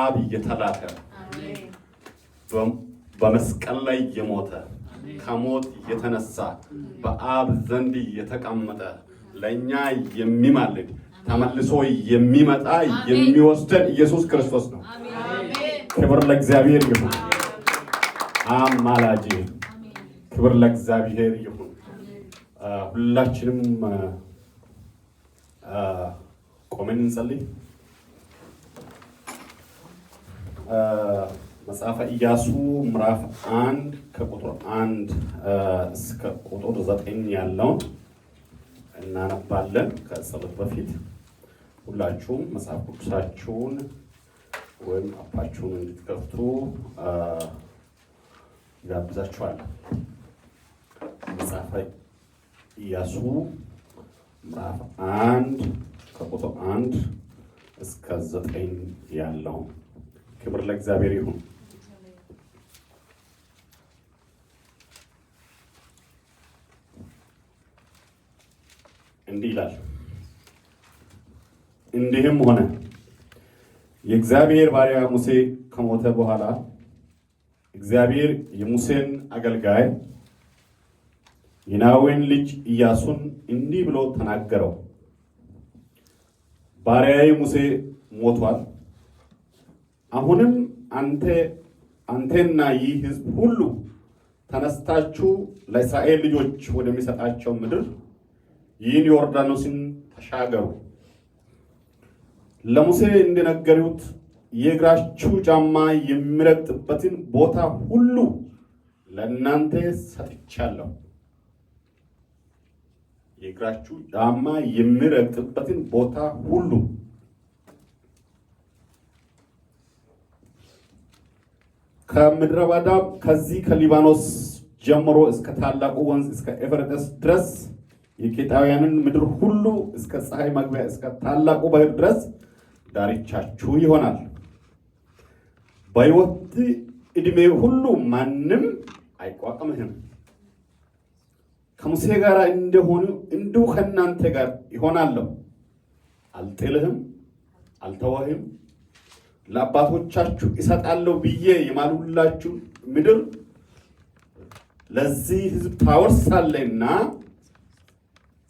ከአብ የተላከ በመስቀል ላይ የሞተ ከሞት የተነሳ በአብ ዘንድ የተቀመጠ ለኛ የሚማልድ ተመልሶ የሚመጣ የሚወስደን ኢየሱስ ክርስቶስ ነው። ክብር ለእግዚአብሔር ይሁን። አማላጅ ክብር ለእግዚአብሔር ይሁን። ሁላችንም ቆመን እንጸልይ። መጽሐፈ ኢያሱ ምዕራፍ 1 ከቁጥር 1 እስከ ቁጥር 9 ያለውን እናነባለን። ከጸሎት በፊት ሁላችሁም መጽሐፍ ቅዱሳችሁን ወይም አፓችሁን እንድትከፍቱ ጋብዛችኋለሁ። መጽሐፈ ኢያሱ ምዕራፍ 1 ከቁጥር 1 እስከ 9 ያለው። ክብር ለእግዚአብሔር ይሁን። እንዲህ ይላል። እንዲህም ሆነ የእግዚአብሔር ባሪያ ሙሴ ከሞተ በኋላ እግዚአብሔር የሙሴን አገልጋይ የናዌን ልጅ ኢያሱን እንዲህ ብሎ ተናገረው። ባሪያዬ ሙሴ ሞቷል። አሁንም አንተና ይህ ሕዝብ ሁሉ ተነስታችሁ ለእስራኤል ልጆች ወደሚሰጣቸው ምድር ይህን ዮርዳኖስን ተሻገሩ። ለሙሴ እንደነገሩት የእግራችሁ ጫማ የሚረግጥበትን ቦታ ሁሉ ለእናንተ ሰጥቻለሁ። የእግራችሁ ጫማ የሚረግጥበትን ቦታ ሁሉ ከምድረ በዳ ከዚህ ከሊባኖስ ጀምሮ እስከ ታላቁ ወንዝ እስከ ኤፍራጥስ ድረስ የኬጣውያንን ምድር ሁሉ እስከ ፀሐይ መግቢያ እስከ ታላቁ ባህር ድረስ ዳርቻችሁ ይሆናል። በሕይወት ዕድሜ ሁሉ ማንም አይቋቋምህም። ከሙሴ ጋር እንደሆኑ እንዲሁ ከእናንተ ጋር ይሆናለሁ። አልጥልህም፣ አልተወህም። ለአባቶቻችሁ እሰጣለሁ ብዬ የማልሁላችሁ ምድር ለዚህ ሕዝብ ታወርሳለህና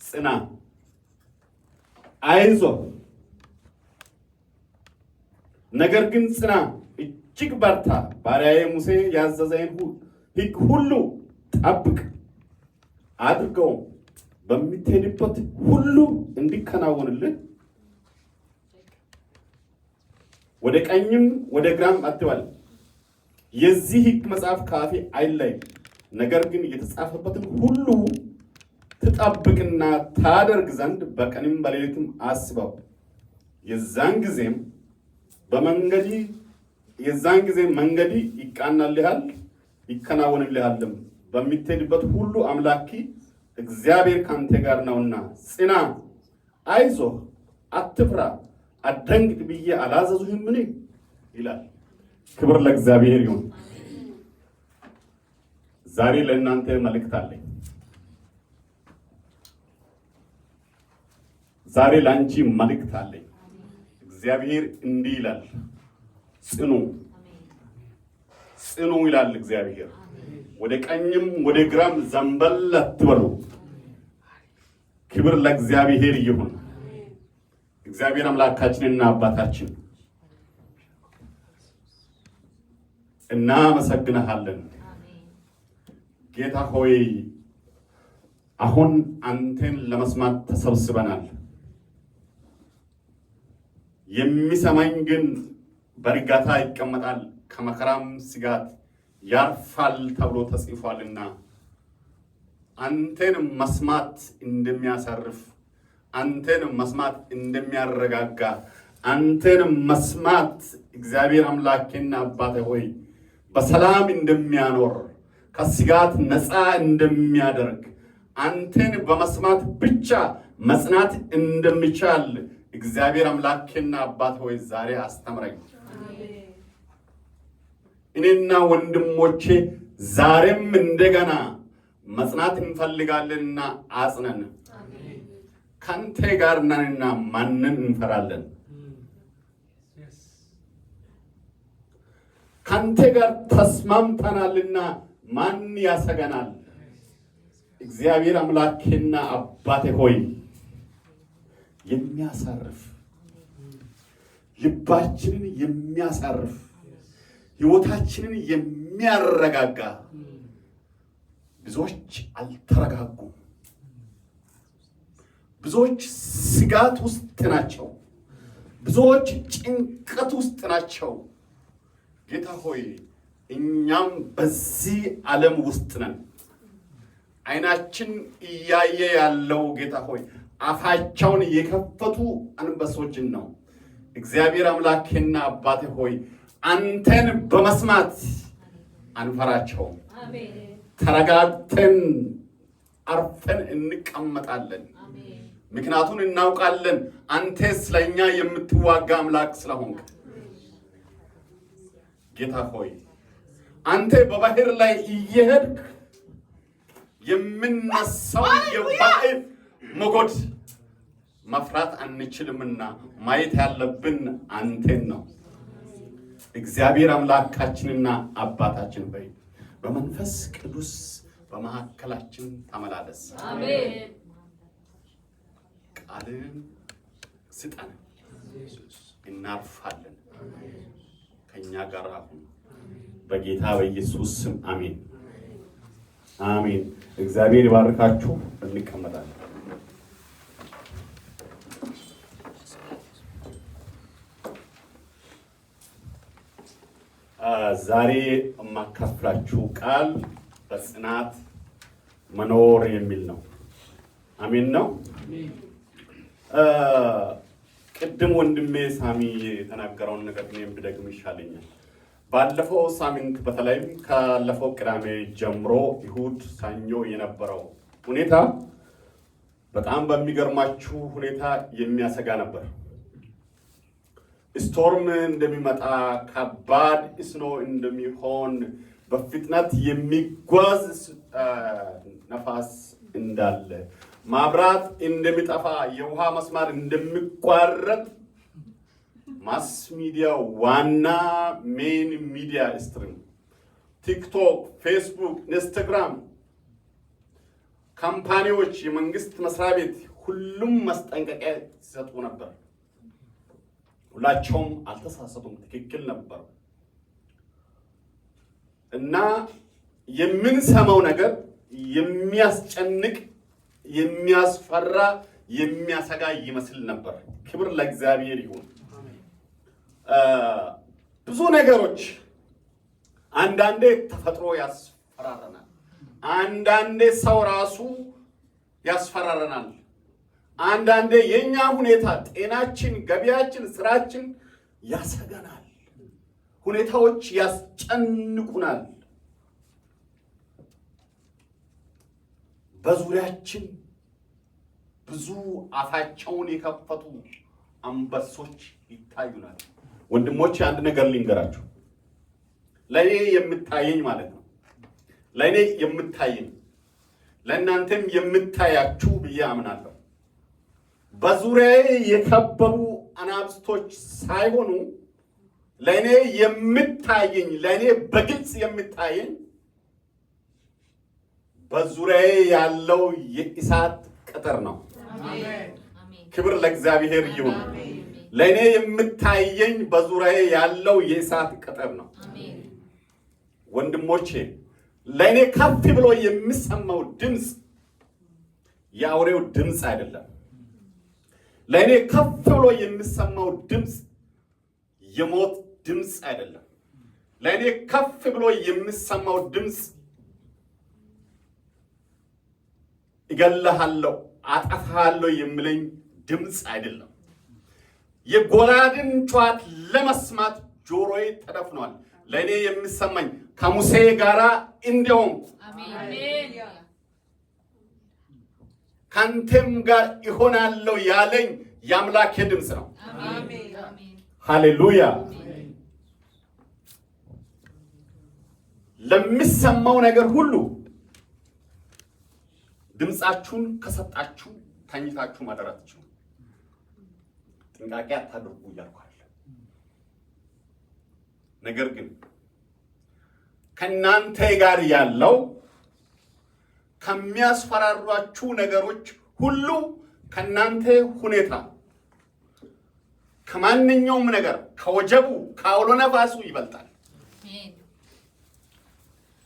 ጽና፣ አይዞህ። ነገር ግን ጽና፣ እጅግ በርታ። ባሪያዬ ሙሴ ያዘዘኝን ሕግ ሁሉ ጠብቅ፣ አድርገው። በምትሄድበት ሁሉ እንዲከናወንልህ ወደ ቀኝም ወደ ግራም አትበል። የዚህ ሕግ መጽሐፍ ከአፌ አይለይ፣ ነገር ግን የተጻፈበትን ሁሉ ትጠብቅና ታደርግ ዘንድ በቀንም በሌሊትም አስበው። የዛን ጊዜም መንገዲ ይቃናልሃል ይከናወንልሃልም። በምትሄድበት ሁሉ አምላኪ እግዚአብሔር ካንተ ጋር ነውና ጽና፣ አይዞህ፣ አትፍራ፣ አትደንግጥ ብዬ አላዘዙህምን? ይላል። ክብር ለእግዚአብሔር ይሁን። ዛሬ ለእናንተ መልእክት አለኝ። ዛሬ ለአንቺ መልእክት አለኝ። እግዚአብሔር እንዲህ ይላል፣ ጽኑ፣ ጽኑ ይላል እግዚአብሔር። ወደ ቀኝም ወደ ግራም ዘንበል አትበሉ። ክብር ለእግዚአብሔር ይሁን። እግዚአብሔር አምላካችንና አባታችን እናመሰግንሃለን። ጌታ ሆይ አሁን አንተን ለመስማት ተሰብስበናል። የሚሰማኝ ግን በእርጋታ ይቀመጣል፣ ከመከራም ስጋት ያርፋል ተብሎ ተጽፏልና አንተን መስማት እንደሚያሳርፍ፣ አንተን መስማት እንደሚያረጋጋ፣ አንተን መስማት እግዚአብሔር አምላኬና አባቴ ሆይ በሰላም እንደሚያኖር፣ ከስጋት ነፃ እንደሚያደርግ፣ አንተን በመስማት ብቻ መጽናት እንደሚቻል እግዚአብሔር አምላኬና አባቴ ሆይ ዛሬ አስተምረኝ። እኔና ወንድሞቼ ዛሬም እንደገና መጽናት እንፈልጋለንና አጽነን። ካንተ ጋር ነንና ማንን እንፈራለን? ካንተ ጋር ተስማምተናልና ማን ያሰገናል? እግዚአብሔር አምላኬና አባቴ ሆይ የሚያሳርፍ ልባችንን የሚያሳርፍ ሕይወታችንን የሚያረጋጋ ብዙዎች አልተረጋጉም። ብዙዎች ስጋት ውስጥ ናቸው። ብዙዎች ጭንቀት ውስጥ ናቸው። ጌታ ሆይ እኛም በዚህ ዓለም ውስጥ ነን። አይናችን እያየ ያለው ጌታ ሆይ አፋቸውን የከፈቱ አንበሶችን ነው። እግዚአብሔር አምላኬና አባቴ ሆይ አንተን በመስማት አንፈራቸውም። ተረጋግተን አርፈን እንቀመጣለን። ምክንያቱም እናውቃለን አንተ ስለኛ የምትዋጋ አምላክ ስለሆንክ። ጌታ ሆይ አንተ በባህር ላይ እየሄድክ የምነሳው የባህር ሞገድ መፍራት አንችልምና ማየት ያለብን አንተን ነው። እግዚአብሔር አምላካችንና አባታችን ሆይ በመንፈስ ቅዱስ በመካከላችን ተመላለስ። አሜን። ቃልን ስጠን፣ እናርፋለን። ከኛ ጋር አሁን በጌታ በኢየሱስ ስም አሜን አሜን። እግዚአብሔር ይባርካችሁ። እንቀመጣለን። ዛሬ የማካፍላችሁ ቃል በጽናት መኖር የሚል ነው። አሜን ነው። ቅድም ወንድሜ ሳሚ የተናገረውን ነገር እኔም ብደግም ይሻለኛል። ባለፈው ሳምንት በተለይም ካለፈው ቅዳሜ ጀምሮ እሁድ፣ ሰኞ የነበረው ሁኔታ በጣም በሚገርማችሁ ሁኔታ የሚያሰጋ ነበር። ስቶርም እንደሚመጣ፣ ከባድ ስኖ እንደሚሆን፣ በፍጥነት የሚጓዝ ነፋስ እንዳለ፣ ማብራት እንደሚጠፋ፣ የውሃ መስመር እንደሚቋረጥ ማስ ሚዲያ ዋና ሜን ሚዲያ ስትሪም ቲክቶክ፣ ፌስቡክ፣ ኢንስታግራም፣ ካምፓኒዎች፣ የመንግስት መስሪያ ቤት ሁሉም ማስጠንቀቂያ ሲሰጡ ነበር። ሁላቸውም አልተሳሳቱም፣ ትክክል ነበር። እና የምንሰማው ነገር የሚያስጨንቅ፣ የሚያስፈራ፣ የሚያሰጋ ይመስል ነበር። ክብር ለእግዚአብሔር ይሁን። ብዙ ነገሮች አንዳንዴ ተፈጥሮ ያስፈራረናል፣ አንዳንዴ ሰው ራሱ ያስፈራረናል፣ አንዳንዴ የኛ ሁኔታ፣ ጤናችን፣ ገቢያችን፣ ስራችን ያሰጋናል። ሁኔታዎች ያስጨንቁናል። በዙሪያችን ብዙ አፋቸውን የከፈቱ አንበሶች ይታዩናል። ወንድሞች አንድ ነገር ልንገራችሁ። ለኔ የምታየኝ ማለት ነው፣ ለኔ የምታየኝ ለእናንተም የምታያችሁ ብዬ አምናለሁ። በዙሪያዬ የከበቡ አናብስቶች ሳይሆኑ ለኔ የምታየኝ፣ ለኔ በግልጽ የምታየኝ በዙሪያዬ ያለው የእሳት ቅጥር ነው። ክብር ለእግዚአብሔር ይሁን። ለኔ የምታየኝ በዙሪያዬ ያለው የእሳት ቅጥር ነው። ወንድሞቼ ለኔ ከፍ ብሎ የሚሰማው ድምፅ የአውሬው ድምፅ አይደለም። ለኔ ከፍ ብሎ የሚሰማው ድምፅ የሞት ድምፅ አይደለም። ለኔ ከፍ ብሎ የሚሰማው ድምፅ እገልሃለሁ፣ አጠፋሃለሁ የሚለኝ ድምፅ አይደለም። የጎራድን ጩኸት ለመስማት ጆሮዬ ተደፍኗል። ለኔ የሚሰማኝ ከሙሴ ጋራ እንዲሁም ካንተም ጋር ይሆናለሁ ያለኝ የአምላኬ ድምፅ ነው። ሃሌሉያ። ለሚሰማው ነገር ሁሉ ድምፃችሁን ከሰጣችሁ ተኝታችሁ ማደር አትችሉም። ጥንቃቄ አታድርጉ እያልኩ አይደለም። ነገር ግን ከናንተ ጋር ያለው ከሚያስፈራሯችሁ ነገሮች ሁሉ ከናንተ ሁኔታ ከማንኛውም ነገር ከወጀቡ ከአውሎ ነፋሱ ይበልጣል።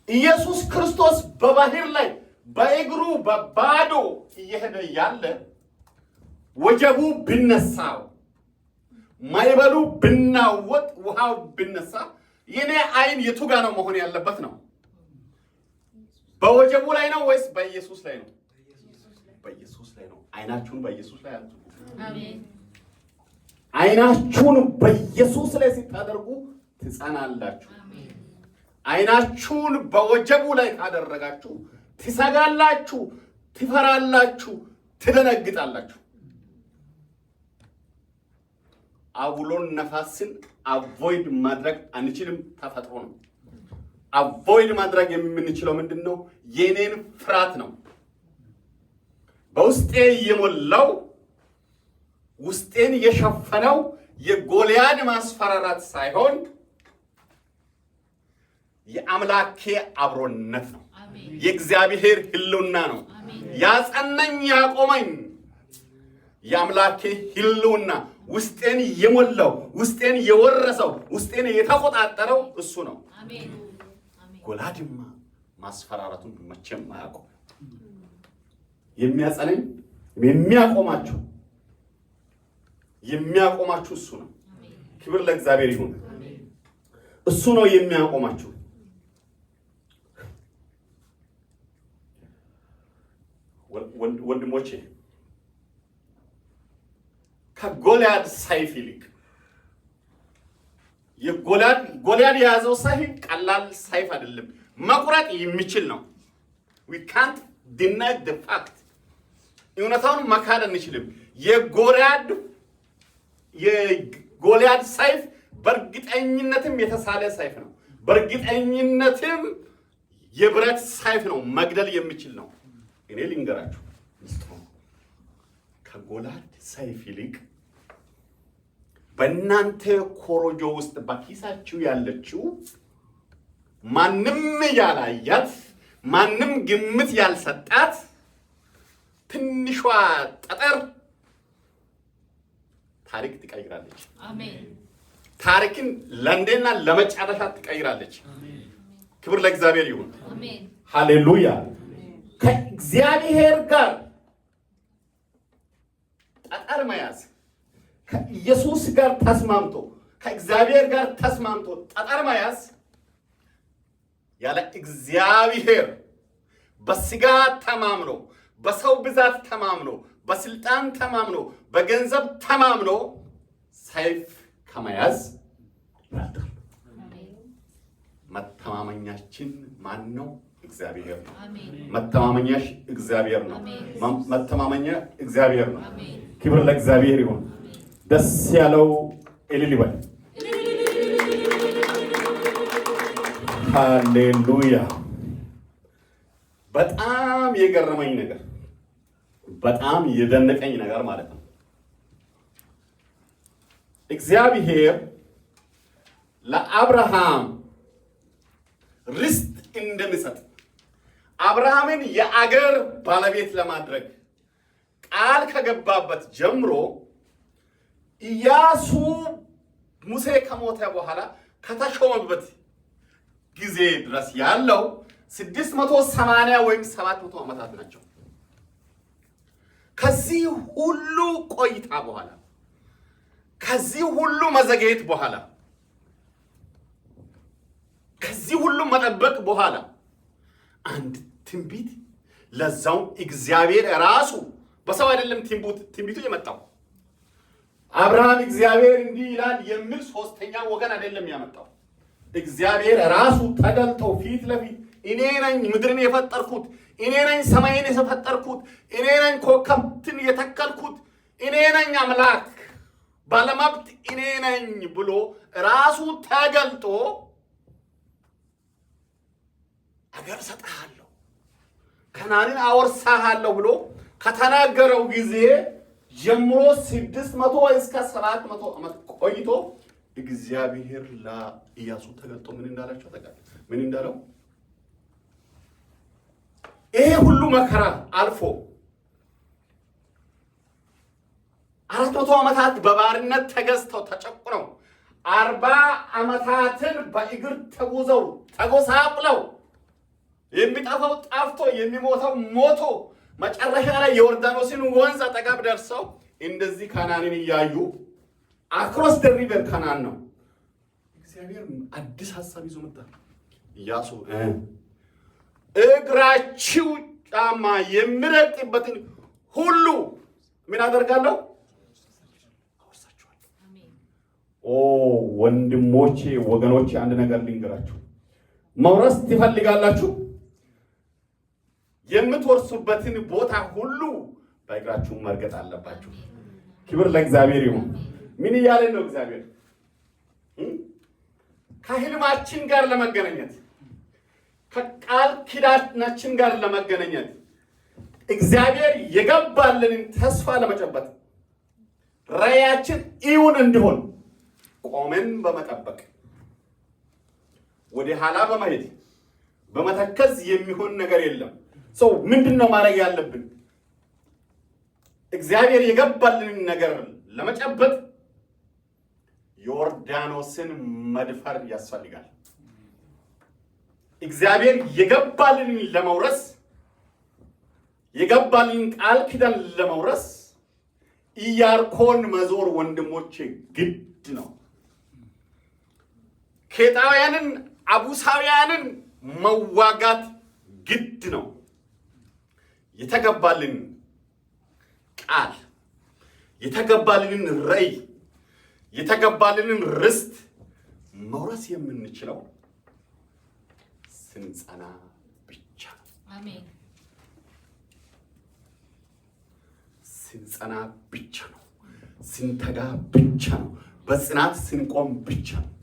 ኢየሱስ ክርስቶስ በባህር ላይ በእግሩ በባዶ እየሄደ ያለ ወጀቡ ቢነሳው ማይበሉ ብናወጥ ውሃው ቢነሳ የኔ አይን የቱ ጋር ነው መሆን ያለበት ነው? በወጀቡ ላይ ነው ወይስ በኢየሱስ ላይ ነው? በኢየሱስ ላይ ነው። አይናችሁን በኢየሱስ ላይ አድርጉ። አሜን። አይናችሁን በኢየሱስ ላይ ሲታደርጉ ትጸናላችሁ። አሜን። አይናችሁን በወጀቡ ላይ ካደረጋችሁ ትሰጋላችሁ፣ ትፈራላችሁ፣ ትደነግጣላችሁ። አውሎን ነፋስን አቮይድ ማድረግ አንችልም፣ ተፈጥሮ ነው። አቮይድ ማድረግ የምንችለው ምንድነው? የኔን ፍርሃት ነው። በውስጤ የሞላው ውስጤን የሸፈነው የጎልያድ ማስፈራራት ሳይሆን የአምላኬ አብሮነት ነው። የእግዚአብሔር ሕልውና ነው። ያጸናኝ ያቆመኝ የአምላኬ ሕልውና ውስጤን የሞላው ውስጤን የወረሰው ውስጤን የተቆጣጠረው እሱ ነው። ጎልያድማ ማስፈራራቱን መቼም አያቆም። የሚያጸናኝ የሚያቆማችሁ እሱ ነው። ክብር ለእግዚአብሔር ይሁን። እሱ ነው የሚያቆማችሁ። ወንድሞቼ ከጎልያድ ሰይፍ ይልቅ ጎልያድ የያዘው ሰይፍ ቀላል ሰይፍ አይደለም፣ መቁረጥ የሚችል ነው። we can't deny the fact እውነታውን መካድ አንችልም። የጎልያድ ሰይፍ በእርግጠኝነትም የተሳለ ሰይፍ ነው። በእርግጠኝነትም የብረት ሰይፍ ነው፣ መግደል የሚችል ነው። እኔ ልንገራችሁ ከጎልያድ ሰይፍ ይልቅ በእናንተ ኮሮጆ ውስጥ በኪሳችሁ ያለችው ማንም ያላያት ማንም ግምት ያልሰጣት ትንሿ ጠጠር ታሪክ ትቀይራለች። አሜን። ታሪክን ለእንዴና ለመጨረሻ ትቀይራለች። አሜን። ክብር ለእግዚአብሔር ይሁን። አሜን። ሃሌሉያ። ከእግዚአብሔር ጋር ጠጠር መያዝ ከኢየሱስ ጋር ተስማምቶ ከእግዚአብሔር ጋር ተስማምቶ ጠጠር መያዝ ያለ እግዚአብሔር በስጋ ተማምኖ በሰው ብዛት ተማምኖ በስልጣን ተማምኖ በገንዘብ ተማምኖ ሰይፍ ከመያዝ ይበልጣል። መተማመኛችን ማን ነው? እግዚአብሔር ነው። መተማመኛሽ እግዚአብሔር ነው። መተማመኛ እግዚአብሔር ነው። ክብር ለእግዚአብሔር ይሁን። ደስ ያለው እልል ይበል። ሃሌሉያ። በጣም የገረመኝ ነገር በጣም የደነቀኝ ነገር ማለት ነው እግዚአብሔር ለአብርሃም ርስት እንደሚሰጥ አብርሃምን የአገር ባለቤት ለማድረግ ቃል ከገባበት ጀምሮ ኢያሱ ሙሴ ከሞተ በኋላ ከተሾመበት ጊዜ ድረስ ያለው 680 ወይም 700 ዓመታት ናቸው። ከዚህ ሁሉ ቆይታ በኋላ ከዚህ ሁሉ መዘግየት በኋላ ከዚህ ሁሉ መጠበቅ በኋላ አንድ ትንቢት ለዛው እግዚአብሔር ራሱ በሰው አይደለም ትንቢቱ የመጣው አብርሃም እግዚአብሔር እንዲህ ይላል የሚል ሶስተኛ ወገን አይደለም ያመጣው እግዚአብሔር ራሱ ተገልጦ ፊት ለፊት እኔ ነኝ ምድርን የፈጠርኩት እኔ ነኝ ሰማይን የፈጠርኩት እኔ ነኝ ኮከብትን የተከልኩት እኔ ነኝ አምላክ ባለመብት እኔ ነኝ ብሎ ራሱ ተገልጦ አገር ሰጥሃለሁ ከናንን አወርሳሃለሁ ብሎ ከተናገረው ጊዜ ጀምሮ 600 እስከ 700 ዓመት ቆይቶ እግዚአብሔር ለኢያሱ ተገልጦ ምን እንዳላቸው ታውቃለህ? ምን እንዳለው? ይሄ ሁሉ መከራ አልፎ 400 ዓመታት በባርነት ተገዝተው ተጨቁነው 40 ዓመታትን በእግር ተጉዘው ተጎሳቁለው የሚጠፋው ጠፍቶ የሚሞተው ሞቶ መጨረሻ ላይ የዮርዳኖስን ወንዝ አጠገብ ደርሰው እንደዚህ ካናንን እያዩ አክሮስ ዘ ሪቨር ካናን ነው። እግዚአብሔር አዲስ ሐሳብ ይዞ መጣ። ኢያሱ እግራችሁ ጫማ የሚረግጥበትን ሁሉ ምን አደርጋለሁ? አወርሳችኋለሁ። ወንድሞቼ ወገኖቼ፣ አንድ ነገር ልንገራችሁ። መውረስ ትፈልጋላችሁ? የምትወርሱበትን ቦታ ሁሉ በእግራችሁ መርገጥ አለባችሁ። ክብር ለእግዚአብሔር ይሁን። ምን እያለን ነው እግዚአብሔር? ከህልማችን ጋር ለመገናኘት ከቃል ኪዳናችን ጋር ለመገናኘት እግዚአብሔር የገባልንን ተስፋ ለመጨበጥ ራእያችን እውን እንዲሆን ቆመን በመጠበቅ ወደ ኋላ በመሄድ በመተከዝ የሚሆን ነገር የለም። ሰው ምንድነው ማድረግ ያለብን? እግዚአብሔር የገባልንን ነገር ለመጨበጥ ዮርዳኖስን መድፈር ያስፈልጋል። እግዚአብሔር የገባልንን ለመውረስ የገባልንን ቃል ኪዳን ለመውረስ ኢያሪኮን መዞር ወንድሞቼ ግድ ነው። ኬጣውያንን አቡሳውያንን መዋጋት ግድ ነው። የተገባልን ቃል የተገባልንን ራእይ የተገባልንን ርስት መውረስ የምንችለው ስንጸና ብቻ ነው። አሜን። ስንጸና ብቻ ነው። ስንተጋ ብቻ ነው። በጽናት ስንቆም ብቻ ነው።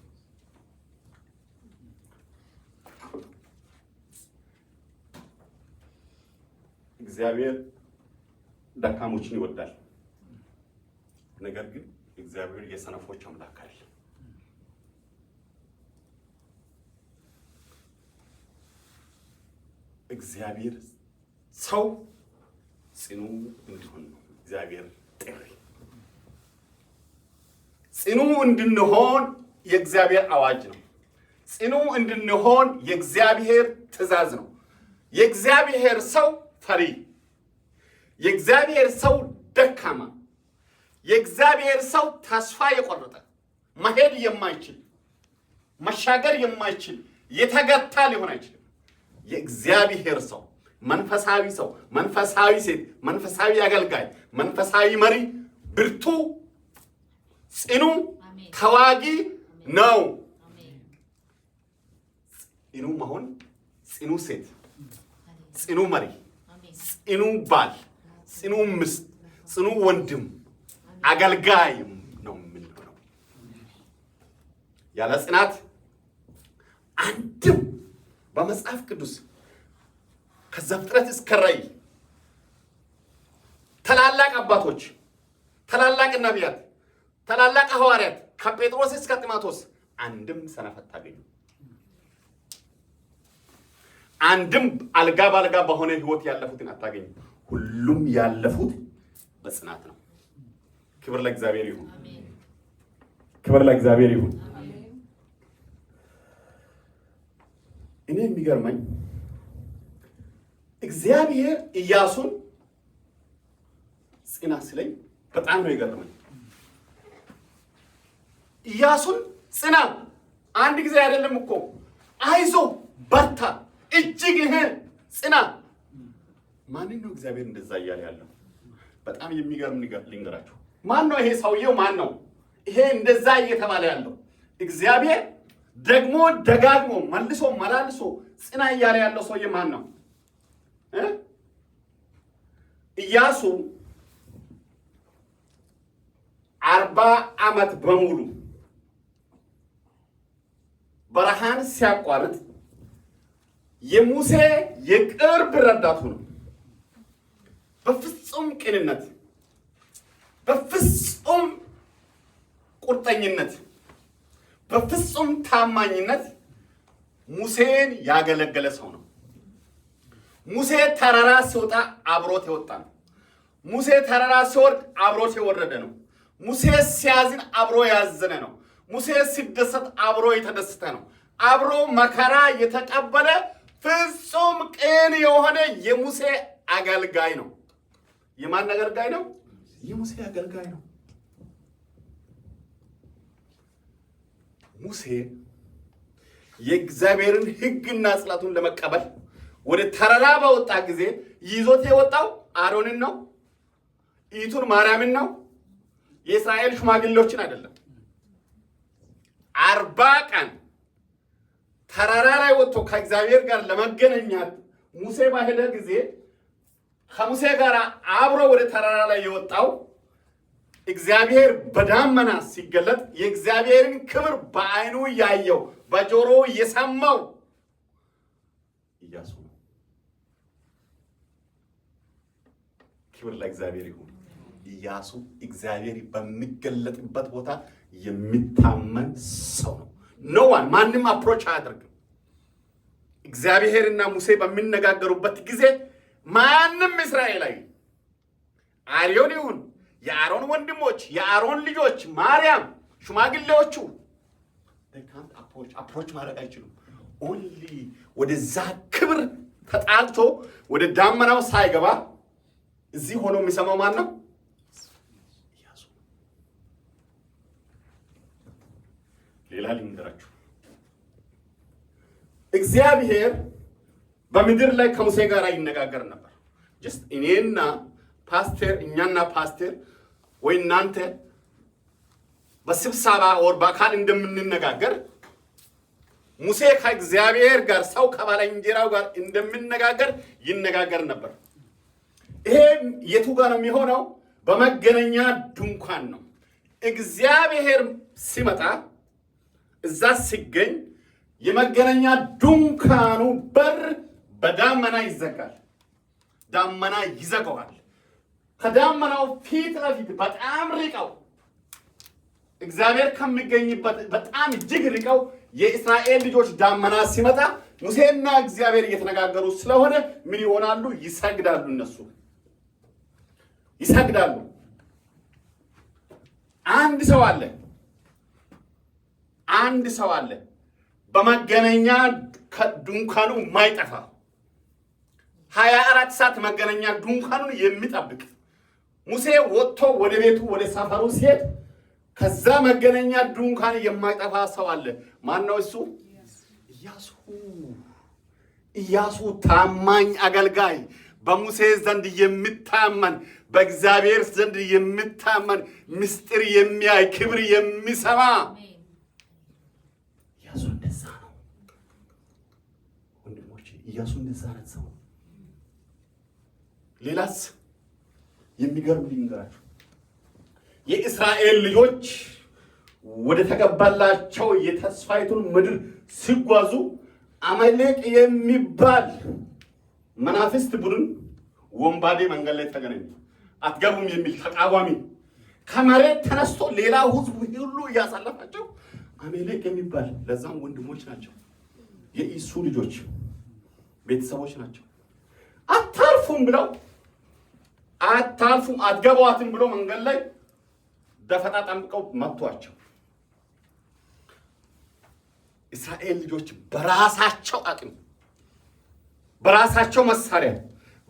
እግዚአብሔር ደካሞችን ይወዳል። ነገር ግን እግዚአብሔር የሰነፎች አምላክ አይደለም። እግዚአብሔር ሰው ጽኑ እንዲሆን ነው እግዚአብሔር ጥሪ። ጽኑ እንድንሆን የእግዚአብሔር አዋጅ ነው። ጽኑ እንድንሆን የእግዚአብሔር ትእዛዝ ነው። የእግዚአብሔር ሰው ፈሪ፣ የእግዚአብሔር ሰው ደካማ፣ የእግዚአብሔር ሰው ተስፋ የቆረጠ መሄድ የማይችል መሻገር የማይችል የተገታ ሊሆን አይችልም። የእግዚአብሔር ሰው መንፈሳዊ ሰው፣ መንፈሳዊ ሴት፣ መንፈሳዊ አገልጋይ፣ መንፈሳዊ መሪ ብርቱ፣ ጽኑ፣ ተዋጊ ነው። ጽኑ መሆን፣ ጽኑ ሴት፣ ጽኑ መሪ፣ ጽኑ ባል፣ ጽኑ ሚስት፣ ጽኑ ወንድም፣ አገልጋይ ነው የምንሆነው። ያለ ጽናት አንድም በመጽሐፍ ቅዱስ ከዘፍጥረት እስከ ራዕይ ታላላቅ አባቶች፣ ታላላቅ ነቢያት፣ ታላላቅ ሐዋርያት ከጴጥሮስ እስከ ጢሞቴዎስ አንድም ሰነፍ አታገኙ። አንድም አልጋ ባልጋ በሆነ ህይወት ያለፉትን አታገኙ። ሁሉም ያለፉት በጽናት ነው። ክብር ለእግዚአብሔር ይሁን። ክብር ለእግዚአብሔር ይሁን። እኔ የሚገርመኝ እግዚአብሔር ኢያሱን ጽና ሲለኝ በጣም ነው የገረመኝ። ኢያሱን ጽና አንድ ጊዜ አይደለም እኮ አይዞ በርታ እጅግ ጽና። ማንን ነው እግዚአብሔር እንደዛ እያለ ያለው? በጣም የሚገርም ልንገራችሁ። ማን ነው ይሄ ሰውየው? ማን ነው ይሄ እንደዛ እየተባለ ያለው? እግዚአብሔር ደግሞ ደጋግሞ መልሶ መላልሶ ጽና እያለ ያለው ሰውዬ ማን ነው? ኢያሱ 40 ዓመት በሙሉ በረሃን ሲያቋርጥ የሙሴ የቅርብ ረዳቱ ነው። በፍጹም ቅንነት፣ በፍጹም ቁርጠኝነት በፍጹም ታማኝነት ሙሴን ያገለገለ ሰው ነው። ሙሴ ተራራ ሲወጣ አብሮት የወጣ ነው። ሙሴ ተራራ ሲወርድ አብሮት የወረደ ነው። ሙሴ ሲያዝን አብሮ ያዘነ ነው። ሙሴ ሲደሰት አብሮ የተደሰተ ነው። አብሮ መከራ የተቀበለ ፍጹም ቅን የሆነ የሙሴ አገልጋይ ነው። የማን አገልጋይ ነው? የሙሴ አገልጋይ ነው። ሙሴ የእግዚአብሔርን ሕግና ጽላቱን ለመቀበል ወደ ተራራ በወጣ ጊዜ ይዞት የወጣው አሮንን ነው፣ ኢቱን ማርያምን ነው፣ የእስራኤል ሽማግሌዎችን አይደለም። 40 ቀን ተራራ ላይ ወጥቶ ከእግዚአብሔር ጋር ለመገናኘት ሙሴ ባሄደ ጊዜ ከሙሴ ጋር አብሮ ወደ ተራራ ላይ የወጣው እግዚአብሔር በዳመና ሲገለጥ የእግዚአብሔርን ክብር በዓይኑ ያየው በጆሮ የሰማው ኢያሱ ነው። ክብር ለእግዚአብሔር ይሁን። ኢያሱ እግዚአብሔር በሚገለጥበት ቦታ የሚታመን ሰው ነው። ኖዋን ማንም አፕሮች አያደርግም። እግዚአብሔርና ሙሴ በሚነጋገሩበት ጊዜ ማንም እስራኤላዊ አርዮን ይሁን የአሮን ወንድሞች፣ የአሮን ልጆች፣ ማርያም፣ ሽማግሌዎቹ አፕሮች ማድረግ አይችሉም። ኦንሊ ወደዛ ክብር ተጣልቶ ወደ ዳመናው ሳይገባ እዚህ ሆኖ የሚሰማው ማን ነው? ኢያሱ። ሌላ ልንገራችሁ። እግዚአብሔር በምድር ላይ ከሙሴ ጋር ይነጋገር ነበር። ጀስት እኛና ፓስተር ወይ እናንተ በስብሰባ ወር በአካል እንደምንነጋገር ሙሴ ከእግዚአብሔር ጋር ሰው ከባልንጀራው ጋር እንደምንነጋገር ይነጋገር ነበር። ይሄ የቱ ጋር ነው የሚሆነው? በመገናኛ ድንኳን ነው። እግዚአብሔር ሲመጣ እዛ ሲገኝ የመገናኛ ድንኳኑ በር በዳመና ይዘጋል። ዳመና ይዘጋዋል። ከዳመናው ፊት ለፊት በጣም ርቀው እግዚአብሔር ከሚገኝበት በጣም እጅግ ርቀው የእስራኤል ልጆች ዳመና ሲመጣ ሙሴና እግዚአብሔር እየተነጋገሩ ስለሆነ ምን ይሆናሉ? ይሰግዳሉ። እነሱ ይሰግዳሉ። አንድ ሰው አለ በመገናኛ ድንኳኑ ማይጠፋ 24 ሰዓት መገናኛ ድንኳኑን የሚጠብቅ ሙሴ ወጥቶ ወደ ቤቱ ወደ ሰፈሩ ሲሄድ ከዛ መገናኛ ድንኳን የማይጠፋ ሰው አለ። ማን ነው እሱ? ኢያሱ ታማኝ አገልጋይ፣ በሙሴ ዘንድ የሚታመን፣ በእግዚአብሔር ዘንድ የሚታመን፣ ምስጢር የሚያይ፣ ክብር የሚሰማ ኢያሱ እንደዛ ነው። ወንድሞቼ ኢያሱ እንደዛ ነው ሰው። ሌላስ የሚገርም ልንገራችሁ። የእስራኤል ልጆች ወደ ተቀበላቸው የተስፋይቱን ምድር ሲጓዙ አማሌቅ የሚባል መናፍስት ቡድን ወንባዴ መንገድ ላይ ተገናኙ። አትገቡም የሚል ተቃዋሚ ከመሬት ተነስቶ ሌላ ሕዝብ ሁሉ እያሳለፋቸው አማሌቅ የሚባል ለዛም ወንድሞች ናቸው፣ የኢሱ ልጆች ቤተሰቦች ናቸው። አታልፉም ብለው አትገቧትም ብሎ መንገድ ላይ ደፈጣ ጠምቀው መቷቸው። እስራኤል ልጆች በራሳቸው አቅም፣ በራሳቸው መሳሪያ፣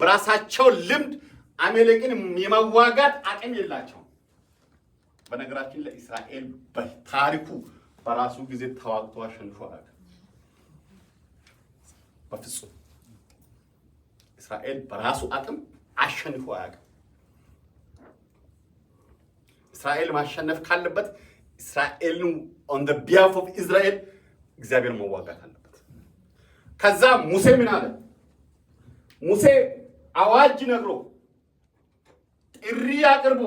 በራሳቸው ልምድ አማሌቅን የመዋጋት አቅም የላቸው። በነገራችን ላይ እስራኤል በታሪኩ በራሱ ጊዜ ተዋግቶ አሸንፎ አያውቅም። በፍጹም እስራኤል በራሱ አቅም አሸንፎ አያውቅም። እስራኤል ማሸነፍ ካለበት እስራኤልን on the behalf of Israel እግዚአብሔር መዋጋት አለበት። ከዛ ሙሴ ምን አለ? ሙሴ አዋጅ ነግሮ ጥሪ አቅርቦ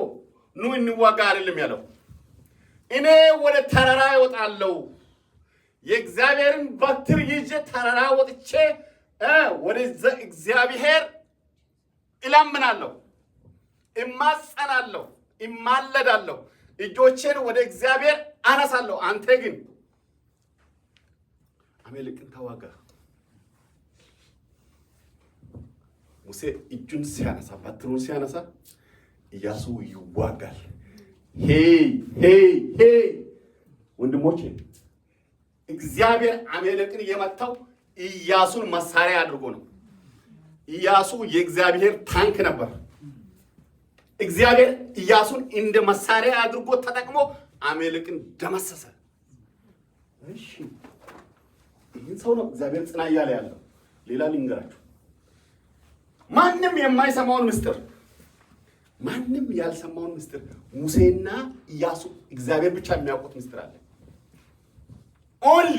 ኑ እንዋጋ አይደለም ያለው። እኔ ወደ ተራራ እወጣለሁ፣ የእግዚአብሔርን በትር ይዤ ተራራ ወጥቼ ወደ እግዚአብሔር እለምናለሁ፣ እማጸናለሁ፣ እማለዳለሁ፣ እጆቼን ወደ እግዚአብሔር አነሳለሁ። አንተ ግን አሜሌቅን ተዋጋ። ሙሴ እጁን ሲያነሳ በትሩን ሲያነሳ ኢያሱ ይዋጋል። ሄይ ወንድሞቼ እግዚአብሔር አሜሌቅን የመታው ኢያሱን መሳሪያ አድርጎ ነው። ኢያሱ የእግዚአብሔር ታንክ ነበር። እግዚአብሔር ኢያሱን እንደ መሳሪያ አድርጎ ተጠቅሞ አሜሌቅን ደመሰሰ። እሺ ይህን ሰው ነው እግዚአብሔር ጽና እያለ ያለው። ሌላ ልንገራችሁ፣ ማንም የማይሰማውን ምስጢር፣ ማንም ያልሰማውን ምስጢር ሙሴና ኢያሱ እግዚአብሔር ብቻ የሚያውቁት ምስጢር አለ። ኦንሊ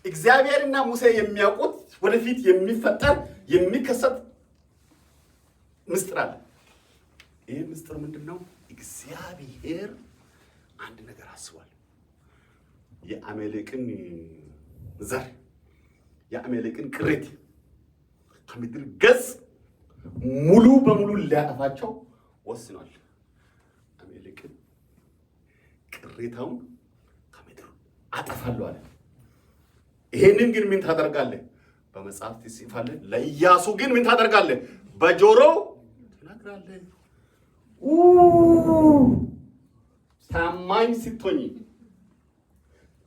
እግዚአብሔርና ሙሴ የሚያውቁት ወደፊት የሚፈጠር የሚከሰት ምስጢር አለ። ይህ ምስጢር ምንድነው? እግዚአብሔር አንድ ነገር አስቧል። የአሜሌቅን ዘር የአሜሌቅን ቅሬት ከምድር ገጽ ሙሉ በሙሉ ሊያጠፋቸው ወስኗል። አሜሌቅን ቅሬታውን ከምድር አጠፋለሁ አለ። ይሄንን ግን ምን ታደርጋለህ? በመጽሐፍ ትጽፋለህ። ለኢያሱ ግን ምን ታደርጋለህ? በጆሮው ትነግራለህ። ታማኝ ስትሆኝ፣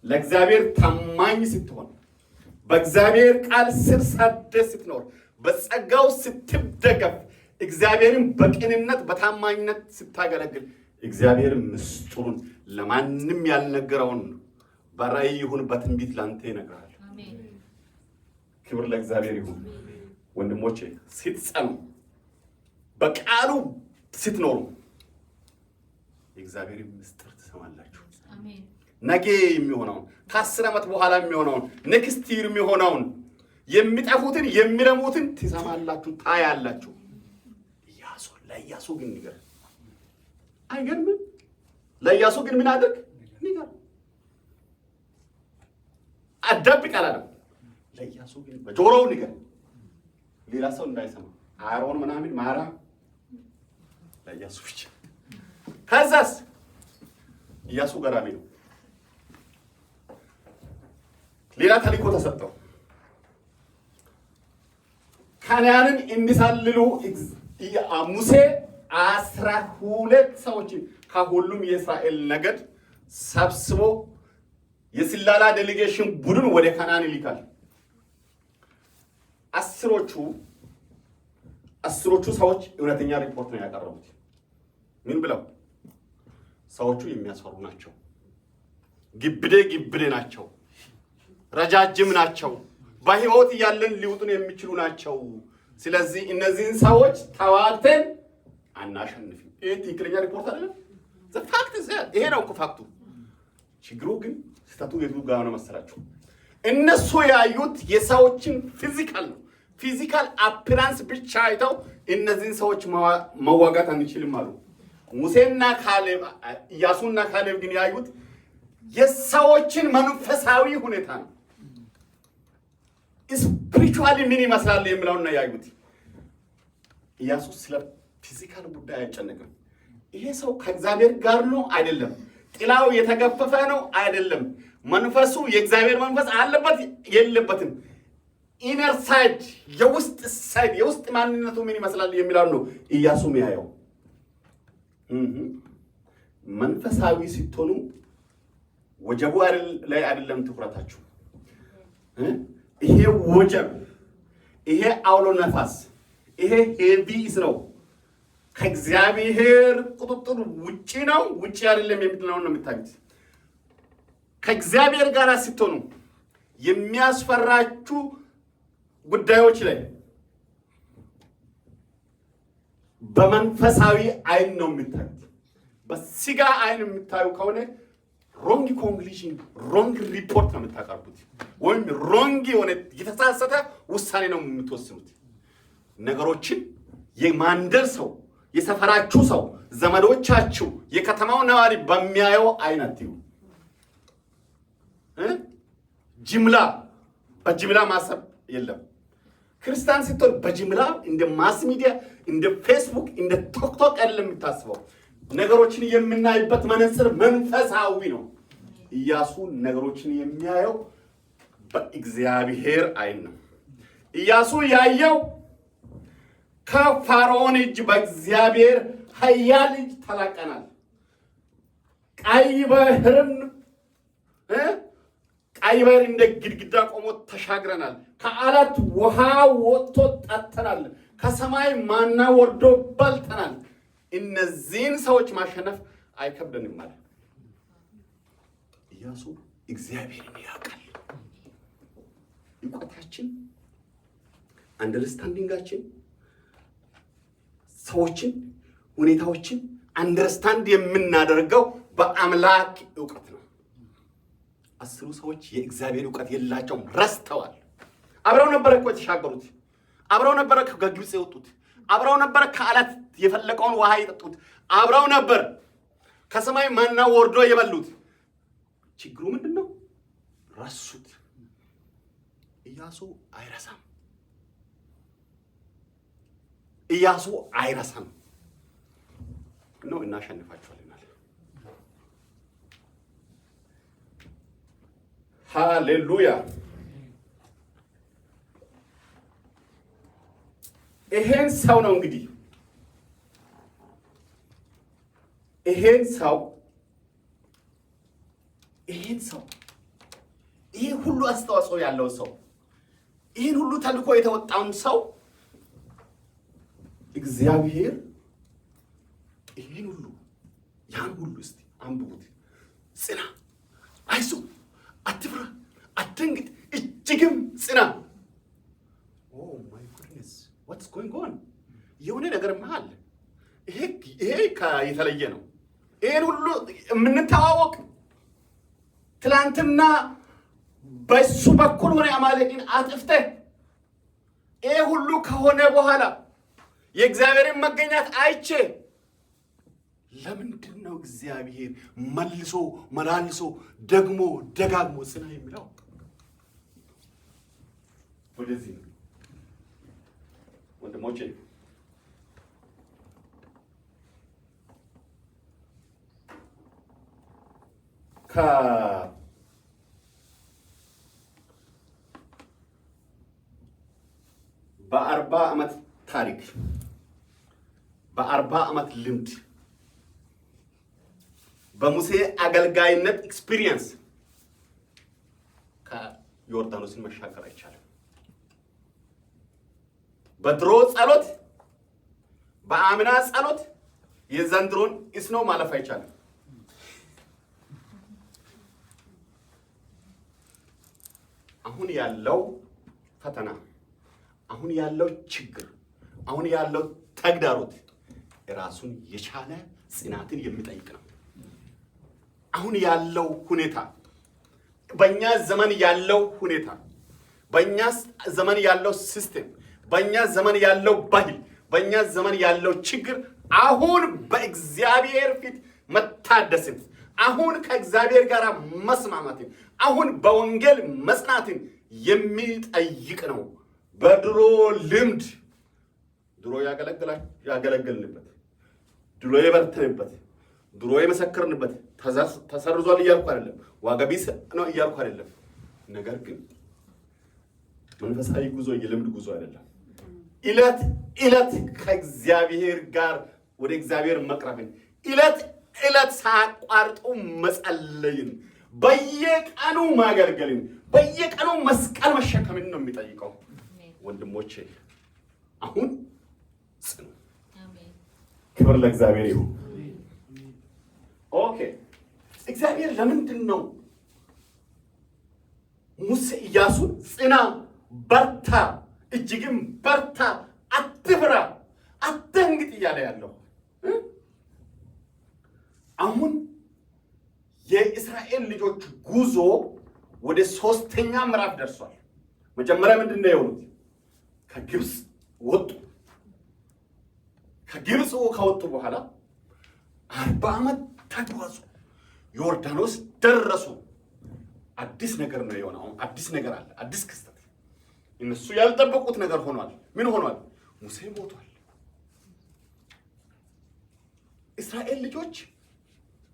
ለእግዚአብሔር ታማኝ ስትሆን፣ በእግዚአብሔር ቃል ስር ሰደህ ስትኖር፣ በጸጋው ስትደገፍ፣ እግዚአብሔርን በቅንነት በታማኝነት ስታገለግል፣ እግዚአብሔር ምስጢሩን ለማንም ያልነገረውን በራእይ ይሁን በትንቢት ላንተ ይነግራል። ክብር ለእግዚአብሔር ይሁን። ወንድሞቼ ስትጸኑ፣ በቃሉ ስትኖሩ የእግዚአብሔር ምስጢር ትሰማላችሁ። ነገ የሚሆነውን፣ ከ10 ዓመት በኋላ የሚሆነውን፣ ኔክስት ይር የሚሆነውን፣ የሚጠፉትን የሚለሙትን ትሰማላችሁ፣ ታያላችሁ። ለኢያሱ ግን ንገር። አይገርምም? ለኢያሱ ግን ምን አድርግ? ንገር። አትደብቅ አላለም። ለኢያሱ ግን በጆሮው ንገር፣ ሌላ ሰው እንዳይሰማ። አሮን ምናምን ማራ ለኢያሱ ብቻ። ከዛስ ኢያሱ ገራሚ ነው። ሌላ ተልእኮ ተሰጠው። ከነዓንን እንዲሳልሉ ሙሴ 12 ሰዎችን ከሁሉም የእስራኤል ነገድ ሰብስቦ የስላላ ዴሌጌሽን ቡድን ወደ ከነዓን ይልካል። አስሮቹ ሰዎች እውነተኛ ሪፖርት ነው ያቀረቡት። ምን ብለው? ሰዎቹ የሚያስፈሩ ናቸው፣ ግብዴ ናቸው፣ ረጃጅም ናቸው፣ በህይወት እያለን ሊውጡን የሚችሉ ናቸው። ስለዚህ እነዚህን ሰዎች ተዋግተን አናሸንፍም። ይሄ ትክክለኛ ሪፖርት አይደለም። ፋክት ይሄ ነው እኮ ፋክቱ። ችግሩ ግን ስህተቱ የቱ ጋር ነው መሰላችሁ? እነሱ ያዩት የሰዎችን ፊዚካል ነው። ፊዚካል አፒራንስ ብቻ አይተው እነዚህን ሰዎች መዋጋት አንችልም አሉ። ሙሴና ካሌብ፣ ኢያሱና ካሌብ ግን ያዩት የሰዎችን መንፈሳዊ ሁኔታ ነው። ስፒሪቹዋሊ ምን ይመስላል የሚለውን ነው ያዩት። ኢያሱ ስለ ፊዚካል ጉዳይ አይጨነቅም። ይሄ ሰው ከእግዚአብሔር ጋር ነው አይደለም፣ ጥላው የተገፈፈ ነው አይደለም፣ መንፈሱ የእግዚአብሔር መንፈስ አለበት የለበትም፣ ኢነር ሳይድ የውስጥ ማንነቱ ምን ይመስላል የሚለው ነው ኢያሱ የሚያየው። መንፈሳዊ ስትሆኑ ወጀቡ ላይ አይደለም ትኩረታችሁ። ይሄ ወጀብ፣ ይሄ አውሎ ነፋስ፣ ይሄ ሄቪስ ነው፣ ከእግዚአብሔር ቁጥጥር ውጪ ነው፣ ውጪ አይደለም የምትለው ነው የምታዩት። ከእግዚአብሔር ጋር ስትሆኑ የሚያስፈራችሁ ጉዳዮች ላይ በመንፈሳዊ አይን ነው የምታዩት። በስጋ አይን የምታዩ ከሆነ ሮንግ ኮንክሉዥን፣ ሮንግ ሪፖርት ነው የምታቀርቡት፣ ወይም ሮንግ የሆነ የተሳሳተ ውሳኔ ነው የምትወስኑት። ነገሮችን የማንደር ሰው፣ የሰፈራችሁ ሰው፣ ዘመዶቻችሁ፣ የከተማው ነዋሪ በሚያየው አይነት ይሁ በጅምላ ማሰብ የለም። ክርስቲያን ስትሆን በጅምላ እንደ ማስ ሚዲያ፣ እንደ ፌስቡክ፣ እንደ ቲክቶክ አይደለም የምታስበው። ነገሮችን የምናይበት መነጽር መንፈሳዊ ነው። ኢያሱ ነገሮችን የሚያየው በእግዚአብሔር አይን ነው። ኢያሱ ያየው ከፋርዖን እጅ በእግዚአብሔር ኃያል እጅ ተላቀናል። ቀይ ባህርን እንደ ግድግዳ ቆሞ ተሻግረናል። ከአለት ውሃ ወጥቶ ጠጥተናል። ከሰማይ ማና ወርዶ በልተናል። እነዚህን ሰዎች ማሸነፍ አይከብደንም ማለት ኢያሱ እግዚአብሔርን ያውቃል። እውቀታችን፣ አንደርስታንዲንጋችን፣ ሰዎችን፣ ሁኔታዎችን አንደርስታንድ የምናደርገው በአምላክ እውቀት ነው። 10 ሰዎች የእግዚአብሔር እውቀት የላቸውም፣ ረስተዋል። አብረው ነበረ እኮ የተሻገሩት፣ አብረው ነበረ ከግብፅ የወጡት፣ አብረው ነበረ ከአለት የፈለቀውን ውሃ የጠጡት፣ አብረው ነበር ከሰማይ ማና ወርዶ የበሉት። ችግሩ ምንድን ነው? ረሱት። ኢያሱ አይረሳም። ኢያሱ አይረሳም ነው። እናሸንፋቸዋለን። ሃሌሉያ። ይሄን ሰው ነው እንግዲህ ይሄን ሰው ይሄ ሁሉ አስተዋጽኦ ያለው ሰው ይሄን ሁሉ ተልኮ የተወጣውን ሰው እግዚአብሔር ይሄን ሁሉ ያን ሁሉ እስቲ አንብቡት። ጽና፣ አይዞህ፣ አትፍራ፣ አትደንግጥ፣ እጅግም ጽና። ኦ ማይ ጉድነስ ዋትስ ጎይንግ ኦን። የሆነ ነገር መሃል ይሄ የተለየ ነው። ይሄን ሁሉ የምንተዋወቅ ትላንትና በሱ በኩል ሆነ አማሌቅን አጥፍተህ ይሄ ሁሉ ከሆነ በኋላ የእግዚአብሔርን መገኘት አይቼ ለምንድን ነው እግዚአብሔር መልሶ መላልሶ ደግሞ ደጋግሞ ጽና የሚለው? ወደዚህ ነው ወንድሞቼ። በ40 ዓመት ታሪክ በ40 ዓመት ልምድ በሙሴ አገልጋይነት ኤክስፒሪየንስ ከዮርዳኖስን መሻገር አይቻልም። በድሮ ጸሎት፣ በአምና ጸሎት የዘንድሮን እስኖ ማለፍ አይቻልም። አሁን ያለው ፈተና፣ አሁን ያለው ችግር፣ አሁን ያለው ተግዳሮት ራሱን የቻለ ጽናትን የሚጠይቅ ነው። አሁን ያለው ሁኔታ፣ በእኛ ዘመን ያለው ሁኔታ፣ በእኛ ዘመን ያለው ሲስተም፣ በእኛ ዘመን ያለው ባህል፣ በእኛ ዘመን ያለው ችግር አሁን በእግዚአብሔር ፊት መታደስን፣ አሁን ከእግዚአብሔር ጋር መስማማትን፣ አሁን በወንጌል መጽናትን የሚጠይቅ ነው። በድሮ ልምድ ድሮ ያገለገልንበት፣ ድሮ የበርተንበት፣ ድሮ የመሰከርንበት ተሰርዟል እያልኩ አይደለም። ዋጋ ቢስ ነው እያልኩ አይደለም። ነገር ግን መንፈሳዊ ጉዞ የልምድ ጉዞ አይደለም። ዕለት ዕለት ከእግዚአብሔር ጋር ወደ እግዚአብሔር መቅረብን፣ ዕለት ዕለት ሳያቋርጡ መጸለይን፣ በየቀኑ ማገልገልን፣ በየቀኑ መስቀል መሸከምን ነው የሚጠይቀው። ወንድሞቼ አሁን ጽኑ። ክብር ለእግዚአብሔር ይሁን። ኦኬ፣ እግዚአብሔር ለምንድን ነው ሙሴ ኢያሱን ጽና፣ በርታ፣ እጅግም በርታ፣ አትፍራ፣ አትደንግጥ እያለ ያለው? አሁን የእስራኤል ልጆች ጉዞ ወደ 3ኛ ምዕራፍ ደርሷል። መጀመሪያ ምንድን ነው የሆኑት? ከግብፅ ወጡ። ከግብፅ ከወጡ በኋላ 40 ዓመት ተጓዙ። ዮርዳኖስ ደረሱ። አዲስ ነገር ነው የሆነው። አዲስ ነገር አለ። አዲስ ክስተት። እነሱ ያልጠበቁት ነገር ሆኗል። ምን ሆኗል? ሙሴ ሞቷል። እስራኤል ልጆች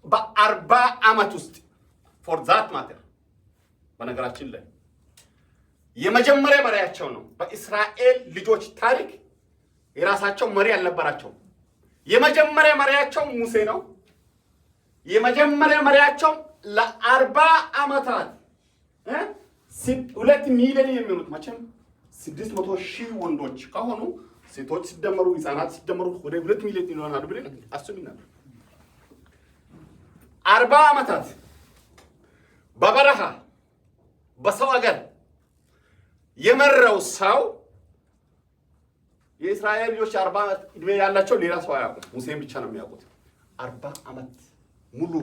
በ40 ዓመት ውስጥ ፎር ዛት ማተር በነገራችን ላይ የመጀመሪያ መሪያቸው ነው። በእስራኤል ልጆች ታሪክ የራሳቸው መሪ አልነበራቸው። የመጀመሪያ መሪያቸው ሙሴ ነው። የመጀመሪያ መሪያቸው ለ40 ዓመታት 2 ሚሊዮን የሚሆኑት መቼም 600,000 ወንዶች ከሆኑ ሴቶች ሲደመሩ ህፃናት ሲደመሩ ወደ 2 ሚሊዮን ይሆናሉ ብለን አስቡናል። 40 ዓመታት በበረሃ በሰው ሀገር የመራው ሰው የእስራኤል ልጆች 40 ዓመት እድሜ ያላቸው ሌላ ሰው አያውቁም። ሙሴን ብቻ ነው የሚያውቁት። 40 ዓመት ሙሉ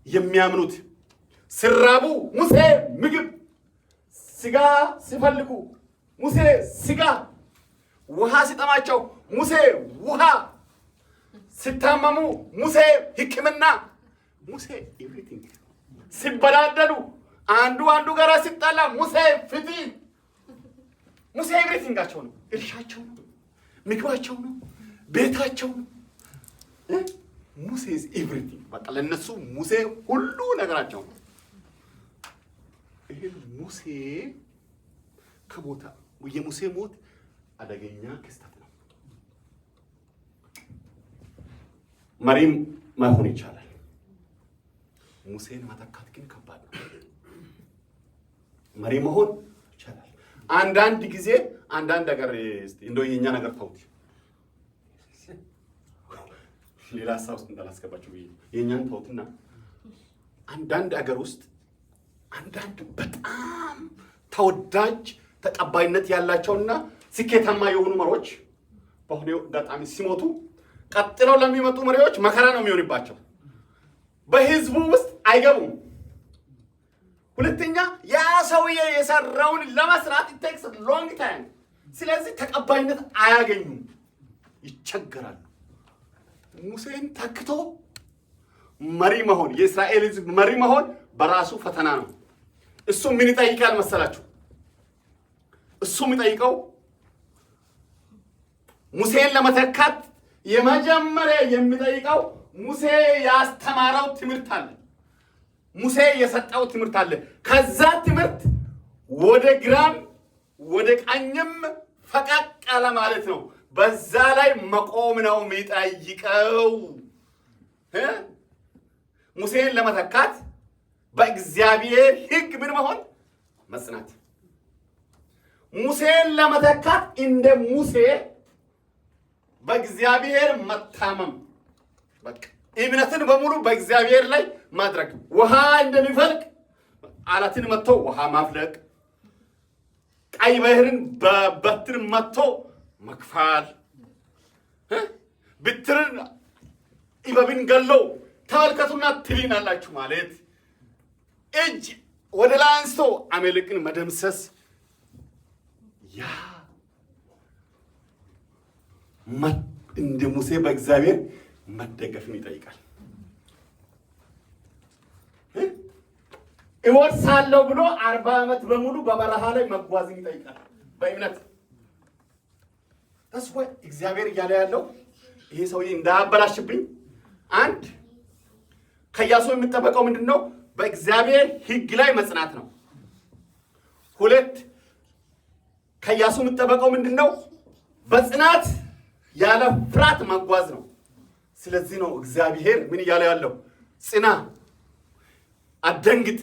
የሚያምኑት ሲራቡ ሙሴ ምግብ፣ ስጋ ሲፈልጉ ሙሴ ስጋ፣ ውሃ ሲጠማቸው ሙሴ ውሃ፣ ሲታመሙ ሙሴ ሕክምና፣ ሙሴ ኤቭሪቲንግ፣ ሲበዳደሉ አንዱ ጋር ሲጣላ ሙሴ ፍትህ፣ ሙሴ ኤቭሪቲንጋቸው ነው። እርሻቸው ነው፣ ምግባቸው ነው፣ ቤታቸው ነው። ሙሴ ኢዝ ኤቭሪቲንግ። በቃ ለነሱ ሙሴ ሁሉ ነገራቸው ነው። ይሄ ሙሴ ከሞታ የሙሴ ሞት አደገኛ ክስተት ነው። መሪም መሆን ይቻላል። ሙሴን መተካት ግን ከባድ ነው። መሪ መሆን ይቻላል። አንዳንድ ጊዜ አንዳንድ ነገር እንደው የኛ ነገር ተውት፣ ሌላ ሀሳብ ውስጥ እንዳላስገባችሁ ብዬ የኛን ተውትና አንዳንድ ሀገር ውስጥ አንዳንድ በጣም ተወዳጅ ተቀባይነት ያላቸውና ስኬታማ የሆኑ መሪዎች በሆነ አጋጣሚ ሲሞቱ ቀጥለው ለሚመጡ መሪዎች መከራ ነው የሚሆንባቸው። በህዝቡ ውስጥ አይገቡም። ሁለተኛ ያ ሰውዬ የሰራውን ለመስራት it takes a long time። ስለዚህ ተቀባይነት አያገኙም፣ ይቸገራሉ። ሙሴን ተክቶ መሪ መሆን፣ የእስራኤል ህዝብ መሪ መሆን በራሱ ፈተና ነው። እሱ ምን ይጠይቃል መሰላችሁ? እሱ የሚጠይቀው ሙሴን ለመተካት የመጀመሪያ የሚጠይቀው ሙሴ ያስተማረው ትምህርት አለ። ሙሴ የሰጠው ትምህርት አለ። ከዛ ትምህርት ወደ ግራም ወደ ቀኝም ፈቀቅ ያለ ማለት ነው። በዛ ላይ መቆም ነው የሚጠይቀው። ሙሴን ለመተካት በእግዚአብሔር ሕግ ምን መሆን? መጽናት። ሙሴን ለመተካት እንደ ሙሴ በእግዚአብሔር መታመም፣ በቃ እምነትን በሙሉ በእግዚአብሔር ላይ ማድረግ። ውሃ እንደሚፈልቅ አለትን መጥቶ ውሃ ማፍለቅ፣ ቀይ ባህርን በበትር መጥቶ መክፋል፣ ብትርን ኢበብን ገሎ ተመልከቱና ትድናላችሁ ማለት፣ እጅ ወደ ላይ አንስቶ አሜሌቅን መደምሰስ፣ ያ እንደ ሙሴ በእግዚአብሔር መደገፍን ይጠይቃል። እወርሳለሁ ብሎ 40 ዓመት በሙሉ በበረሃ ላይ መጓዝን ይጠይቃል በእምነት። ተስፋ እግዚአብሔር እያለ ያለው ይሄ ሰውዬ እንዳያበላሽብኝ፣ አንድ ከኢያሱ የሚጠበቀው ምንድነው? በእግዚአብሔር ሕግ ላይ መጽናት ነው። ሁለት ከኢያሱ የሚጠበቀው ምንድነው? በጽናት ያለ ፍርሃት መጓዝ ነው። ስለዚህ ነው እግዚአብሔር ምን እያለ ያለው? ጽና፣ አትደንግጥ፣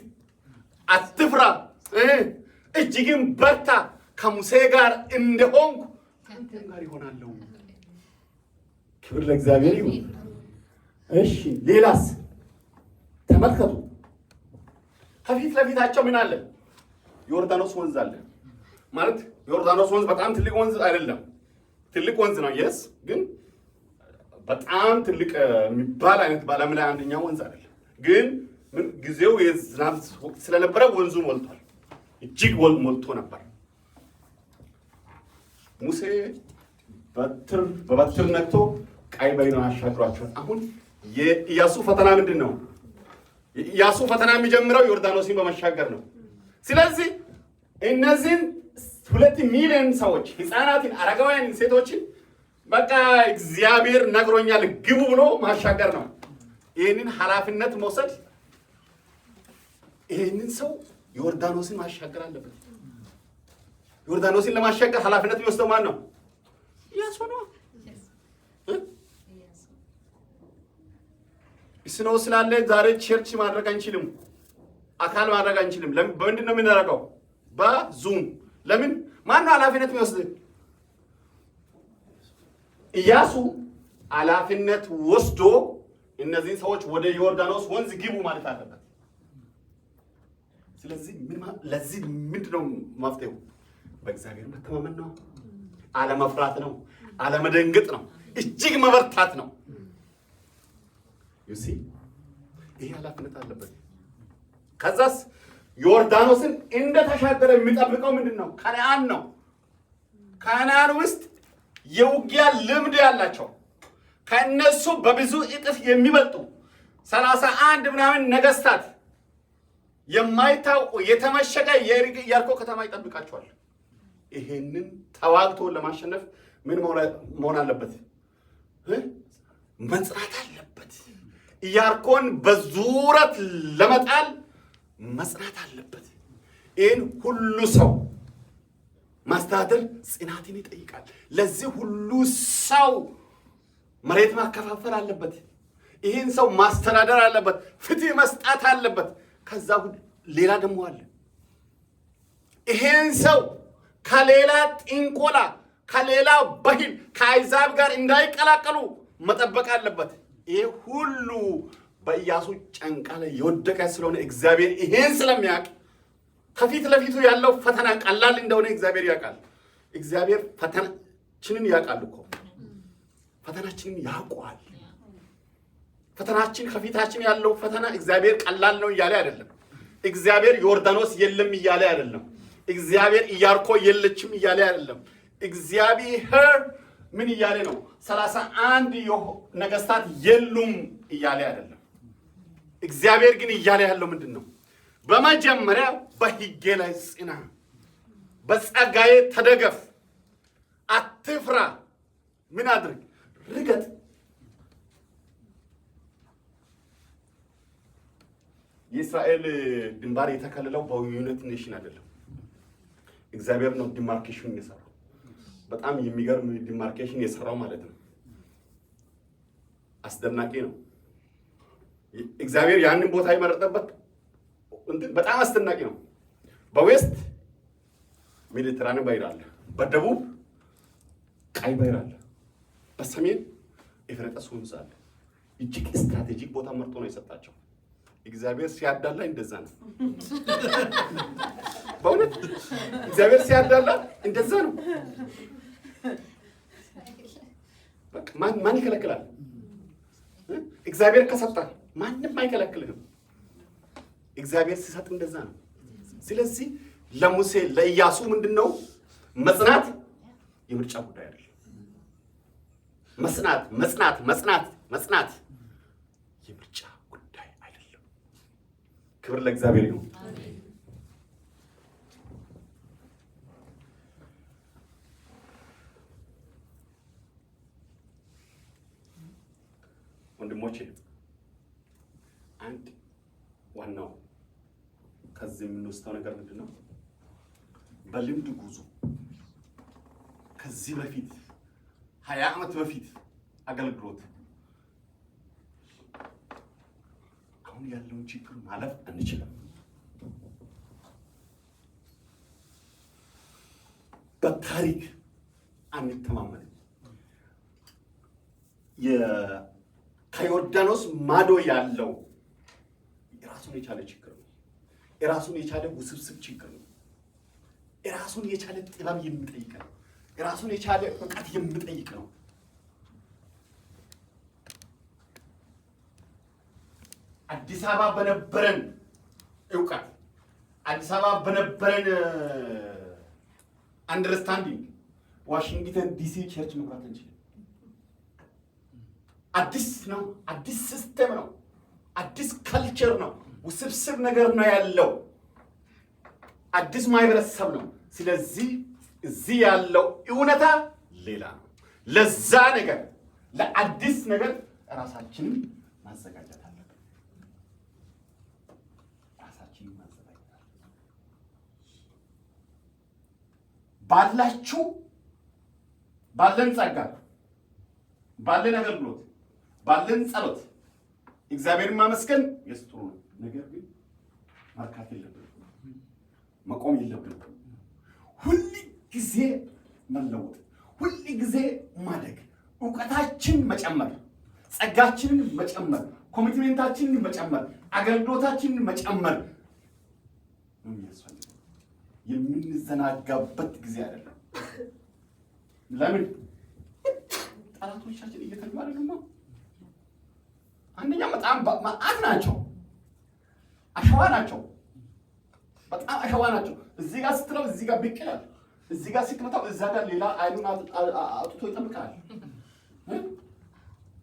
አትፍራ፣ እጅግም በርታ፣ ከሙሴ ጋር እንደሆንኩ ከአንተ ጋር ይሆናለሁ። ክብር ለእግዚአብሔር ይሁን። እሺ ሌላስ ተመልከቱ። ከፊት ለፊታቸው ምን አለ? ዮርዳኖስ ወንዝ አለ። ማለት ዮርዳኖስ ወንዝ በጣም ትልቅ ወንዝ አይደለም። ትልቅ ወንዝ ነው የስ ግን በጣም ትልቅ የሚባል አይነት በዓለም ላይ አንደኛ ወንዝ አይደለም። ግን ምን ጊዜው የዝናብ ወቅት ስለነበረ ወንዙ ሞልቷል። እጅግ ሞልቶ ነበር። ሙሴ በበትር ነክቶ ቀይ ባህርን አሻግሯቸዋል። አሁን የኢያሱ ፈተና ምንድን ነው? የኢያሱ ፈተና የሚጀምረው ዮርዳኖስን በመሻገር ነው። ስለዚህ እነዚህን 2 ሚሊዮን ሰዎች ህፃናትን፣ አረጋውያንን፣ ሴቶችን በቃ እግዚአብሔር ነግሮኛል ግቡ ብሎ ማሻገር ነው። ይህንን ኃላፊነት መውሰድ፣ ይህንን ሰው ዮርዳኖስን ማሻገር አለበት። ዮርዳኖስን ለማሻገር ኃላፊነት የሚወስደው ማን ነው? ኢያሱ ነው። ስኖ ስላለ ዛሬ ቸርች ማድረግ አንችልም፣ አካል ማድረግ አንችልም። በምንድን ነው የምናደርገው? በዙም። ለምን? ማን ነው ኃላፊነት የሚወስድ? ኢያሱ ኃላፊነት ወስዶ እነዚህ ሰዎች ወደ ዮርዳኖስ ወንዝ ግቡ ማለት አለበት። ስለዚህ ለዚህ ምንድነው መፍትሄው? በእግዚአብሔር መተማመን ነው፣ አለመፍራት ነው፣ አለመደንገጥ ነው፣ እጅግ መበርታት ነው። ይሲ ይሄ ኃላፊነት አለበት። ከዛስ ዮርዳኖስን እንደተሻገረ የሚጠብቀው ምንድነው? ከነዓን ነው። ከነዓን ውስጥ የውጊያ ልምድ ያላቸው ከነሱ በብዙ እጥፍ የሚበልጡ 31 ምናምን ነገስታት የማይታወቁ የተመሸገ የኢያሪኮ ከተማ ይጠብቃቸዋል። ይሄንን ተዋግቶ ለማሸነፍ ምን መሆን አለበት? መጽናት አለበት። ኢያሪኮን በዙረት ለመጣል መጽናት አለበት። ይህን ሁሉ ሰው ማስተዳደር ጽናትን ይጠይቃል። ለዚህ ሁሉ ሰው መሬት ማከፋፈል አለበት። ይህን ሰው ማስተዳደር አለበት። ፍትህ መስጣት አለበት። ከዛ ሌላ ደግሞ አለ። ይህን ሰው ከሌላ ጥንቆላ፣ ከሌላ ባህል፣ ከአሕዛብ ጋር እንዳይቀላቀሉ መጠበቅ አለበት። ይህ ሁሉ በኢያሱ ጫንቃ ላይ የወደቀ ስለሆነ እግዚአብሔር ይሄን ስለሚያውቅ ከፊት ለፊቱ ያለው ፈተና ቀላል እንደሆነ እግዚአብሔር ያውቃል። እግዚአብሔር ፈተናችንን ያውቃል እኮ ፈተናችንን ያውቀዋል። ፈተናችን ከፊታችን ያለው ፈተና እግዚአብሔር ቀላል ነው እያለ አይደለም። እግዚአብሔር ዮርዳኖስ የለም እያለ አይደለም። እግዚአብሔር ኢያሪኮ የለችም እያለ አይደለም። እግዚአብሔር ምን እያለ ነው? 31 ነገስታት የሉም እያለ አይደለም። እግዚአብሔር ግን እያለ ያለው ምንድን ነው? በመጀመሪያ በሕጌ ላይ ጽና፣ በጸጋዬ ተደገፍ፣ አትፍራ። ምን አድርግ? ርገጥ። የእስራኤል ድንበር የተከለለው በዩናይትድ ኔሽን አይደለም። እግዚአብሔር ነው ዲማርኬሽን የሰራው። በጣም የሚገርም ዲማርኬሽን የሰራው ማለት ነው። አስደናቂ ነው። እግዚአብሔር ያንን ቦታ የመረጠበት በጣም አስደናቂ ነው። በዌስት ሜዲትራኒያን ባህር አለ፣ በደቡብ ቀይ ባህር አለ፣ በሰሜን ኤፍራጥስ ወንዝ አለ። እጅግ ስትራቴጂክ ቦታ መርጦ ነው የሰጣቸው። እግዚአብሔር ሲያዳላ እንደዛ ነው። በእውነት እግዚአብሔር ሲያዳላ እንደዛ ነው። በቃ ማን ይከለክላል? እግዚአብሔር ከሰጠ ማንም አይከለክልህም። እግዚአብሔር ሲሰጥ እንደዛ ነው። ስለዚህ ለሙሴ ለኢያሱ ምንድነው? መጽናት የምርጫ ጉዳይ አይደለም። መጽናት የምርጫ ጉዳይ አይደለም። ክብር ለእግዚአብሔር ይሁን። ወንድሞቼ አንድ ዋናው ከዚህ የምንወስደው ነገር ምንድነው? በልምድ ጉዞ ከዚህ በፊት 20 ዓመት በፊት አገልግሎት አሁን ያለውን ችግር ማለፍ አንችልም። በታሪክ አንተማመንም። ከዮርዳኖስ ማዶ ያለው የራሱን የቻለ ችግር ነው። የራሱን የቻለ ውስብስብ ችግር ነው። የራሱን የቻለ ጥበብ የሚጠይቅ ነው። የራሱን የቻለ እውቀት የሚጠይቅ ነው። አዲስ አበባ በነበረን እውቀት፣ አዲስ አበባ በነበረን አንደርስታንዲንግ ዋሽንግተን ዲሲ ቸርች መግባት እንችላለን። አዲስ ነው። አዲስ ሲስተም ነው። አዲስ ካልቸር ነው። ውስብስብ ነገር ነው ያለው። አዲስ ማህበረሰብ ነው። ስለዚህ እዚህ ያለው እውነታ ሌላ ነው። ለዛ ነገር ለአዲስ ነገር ራሳችንን ማዘጋጀት አለብን። ራሳችንን ማዘጋጀት አለብን። ባላችሁ ባለን ጸጋ ባለን አገልግሎት ባለን ጸሎት እግዚአብሔርን ማመስገን የስጥሩ ነው። ነገር ግን ማርካት የለብንም፣ መቆም የለብንም። ሁል ጊዜ መለወጥ፣ ሁል ጊዜ ማደግ፣ ዕውቀታችን መጨመር፣ ጸጋችንን መጨመር፣ ኮሚትሜንታችንን መጨመር፣ አገልግሎታችንን መጨመር ነው የሚያስፈልገው። የምንዘናጋበት ጊዜ አይደለም። ለምን? ጠላቶቻችን እየተግባረ ነው። አንደኛ በጣም መዓት ናቸው፣ አሸዋ ናቸው፣ በጣም አሸዋ ናቸው። እዚህ ጋር ስትለው እዚህ ጋር ብቅ ይላል፣ እዚህ ጋር ስትመታው እዛ ጋር ሌላ አይኑን አውጥቶ ይጠብቃል።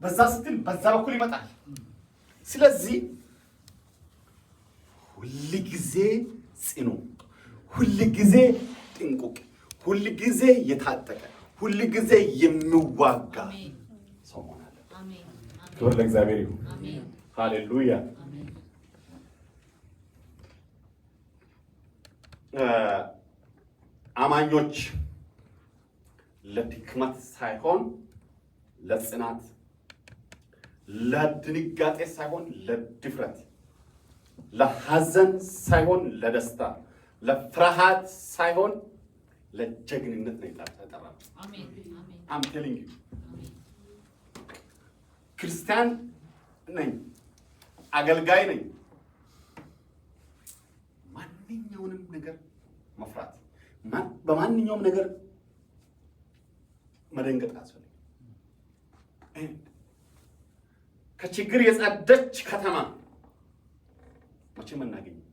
በዛ ስትል በዛ በኩል ይመጣል። ስለዚህ ሁል ጊዜ ጽኑ፣ ሁል ጊዜ ጥንቁቅ፣ ሁል ጊዜ የታጠቀ፣ ሁል ጊዜ የሚዋጋ ሰው መሆን አለበት። ክብር ለእግዚአብሔር ይሁን። ሃሌሉያ። አማኞች ለድክመት ሳይሆን ለጽናት፣ ለድንጋጤ ሳይሆን ለድፍረት፣ ለሐዘን ሳይሆን ለደስታ፣ ለፍርሃት ሳይሆን ለጀግንነት ነው የተጠራው። አም ቴሊንግ ዩ ክርስቲያን ነኝ፣ አገልጋይ ነኝ። ማንኛውንም ነገር መፍራት፣ በማንኛውም ነገር መደንገጥ አያስፈልግም። ከችግር የጸደች ከተማ መቼም አናገኝም።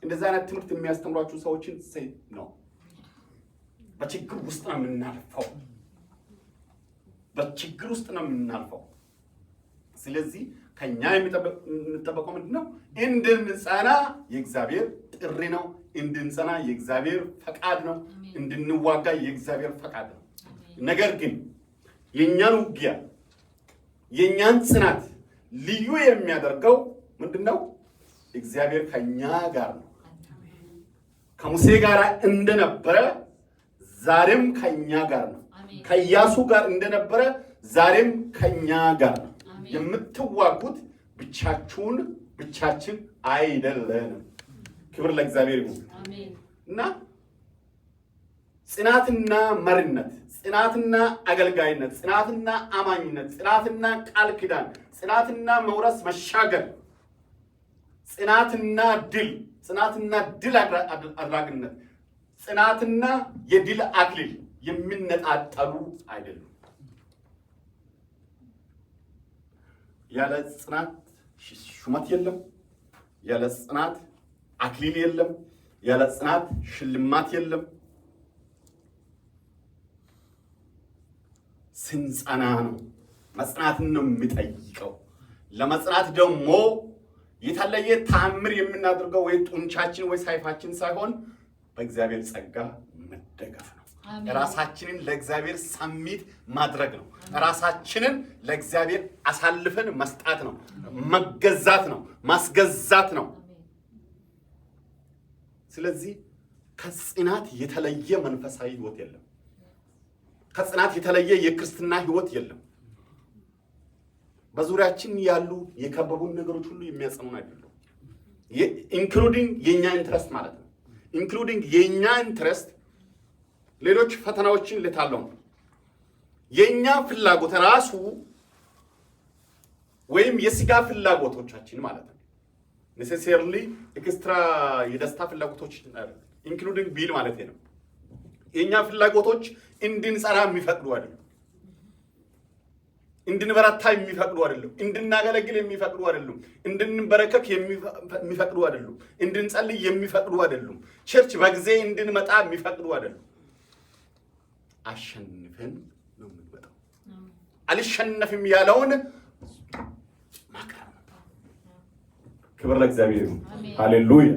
እንደዚህ አይነት ትምህርት የሚያስተምሯችሁ ሰዎችን ሴት ነው። በችግር ውስጥ ነው የምናልፈው፣ በችግር ውስጥ ነው የምናልፈው። ስለዚህ ከኛ የሚጠበቀው ምንድን ነው? እንድንጸና የእግዚአብሔር ጥሪ ነው። እንድንጸና የእግዚአብሔር ፈቃድ ነው። እንድንዋጋ የእግዚአብሔር ፈቃድ ነው። ነገር ግን የእኛን ውጊያ የእኛን ጽናት ልዩ የሚያደርገው ምንድን ነው? እግዚአብሔር ከኛ ጋር ነው። ከሙሴ ጋር እንደነበረ ዛሬም ከኛ ጋር ነው። ከኢያሱ ጋር እንደነበረ ዛሬም ከኛ ጋር ነው። የምትዋጉት ብቻችን አይደለንም። ክብር ለእግዚአብሔር ይሁን እና ጽናትና መሪነት፣ ጽናትና አገልጋይነት፣ ጽናትና አማኝነት፣ ጽናትና ቃል ኪዳን፣ ጽናትና መውረስ መሻገር፣ ጽናትና ድል አድራጊነት፣ ጽናትና የድል አክሊል የሚነጣጠሉ አይደሉም። ያለ ጽናት ሹመት የለም። ያለ ጽናት አክሊል የለም። ያለ ጽናት ሽልማት የለም። ስንጸና ነው። መጽናትን ነው የሚጠይቀው። ለመጽናት ደግሞ የተለየ ተአምር የምናደርገው ወይ ጡንቻችን ወይ ሰይፋችን ሳይሆን በእግዚአብሔር ጸጋ መደገፍ ነው። ራሳችንን ለእግዚአብሔር ሰሚት ማድረግ ነው። ራሳችንን ለእግዚአብሔር አሳልፈን መስጣት ነው። መገዛት ነው። ማስገዛት ነው። ስለዚህ ከጽናት የተለየ መንፈሳዊ ህይወት የለም። ከጽናት የተለየ የክርስትና ህይወት የለም። በዙሪያችን ያሉ የከበቡን ነገሮች ሁሉ የሚያጸኑን አይደሉም። ኢንክሉዲንግ የኛ ኢንትረስት ማለት ነው። ኢንክሉዲንግ የኛ ኢንትረስት ሌሎች ፈተናዎችን ልታለው ነው። የኛ ፍላጎት ራሱ ወይም የስጋ ፍላጎቶቻችን ማለት ነው። ኔሴሰርሊ ኤክስትራ የደስታ ፍላጎቶች ኢንክሉዲንግ ቢል ማለት ነው። የኛ ፍላጎቶች እንድንጸና የሚፈቅዱ አይደሉም። እንድንበረታ የሚፈቅዱ አይደሉም። እንድናገለግል የሚፈቅዱ አይደሉም። እንድንበረከክ የሚፈቅዱ አይደሉም። እንድንጸልይ የሚፈቅዱ አይደሉም። ቸርች በጊዜ እንድንመጣ የሚፈቅዱ አይደሉም። አሸንፈን ነው የምንመጣው። አልሸነፍም ያለውን ማቅረብ ነው። ክብር ለእግዚአብሔር ይሁን። ሃሌሉያ።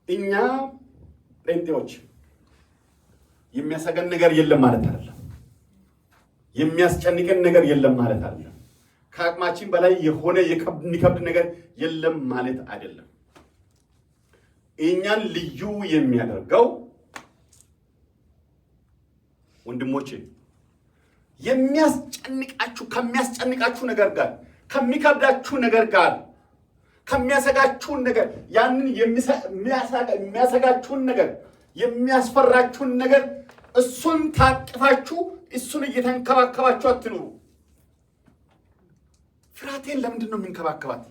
እኛ ጴንጤዎች የሚያሰገን ነገር የለም ማለት አይደለም። የሚያስጨንቀን ነገር የለም ማለት አይደለም። ከአቅማችን በላይ የሆነ የሚከብድ ነገር የለም ማለት አይደለም። እኛን ልዩ የሚያደርገው ወንድሞቼ ከሚያስጨንቃችሁ ነገር ጋር ከሚከብዳችሁ ነገር ጋር ከሚያሰጋችሁን ነገር ያንን የሚያሰጋችሁን ነገር የሚያስፈራችሁን ነገር እሱን ታቅፋችሁ እሱን እየተንከባከባችሁ አትኑሩ። ፍራቴን ለምንድን ነው የምንከባከባት?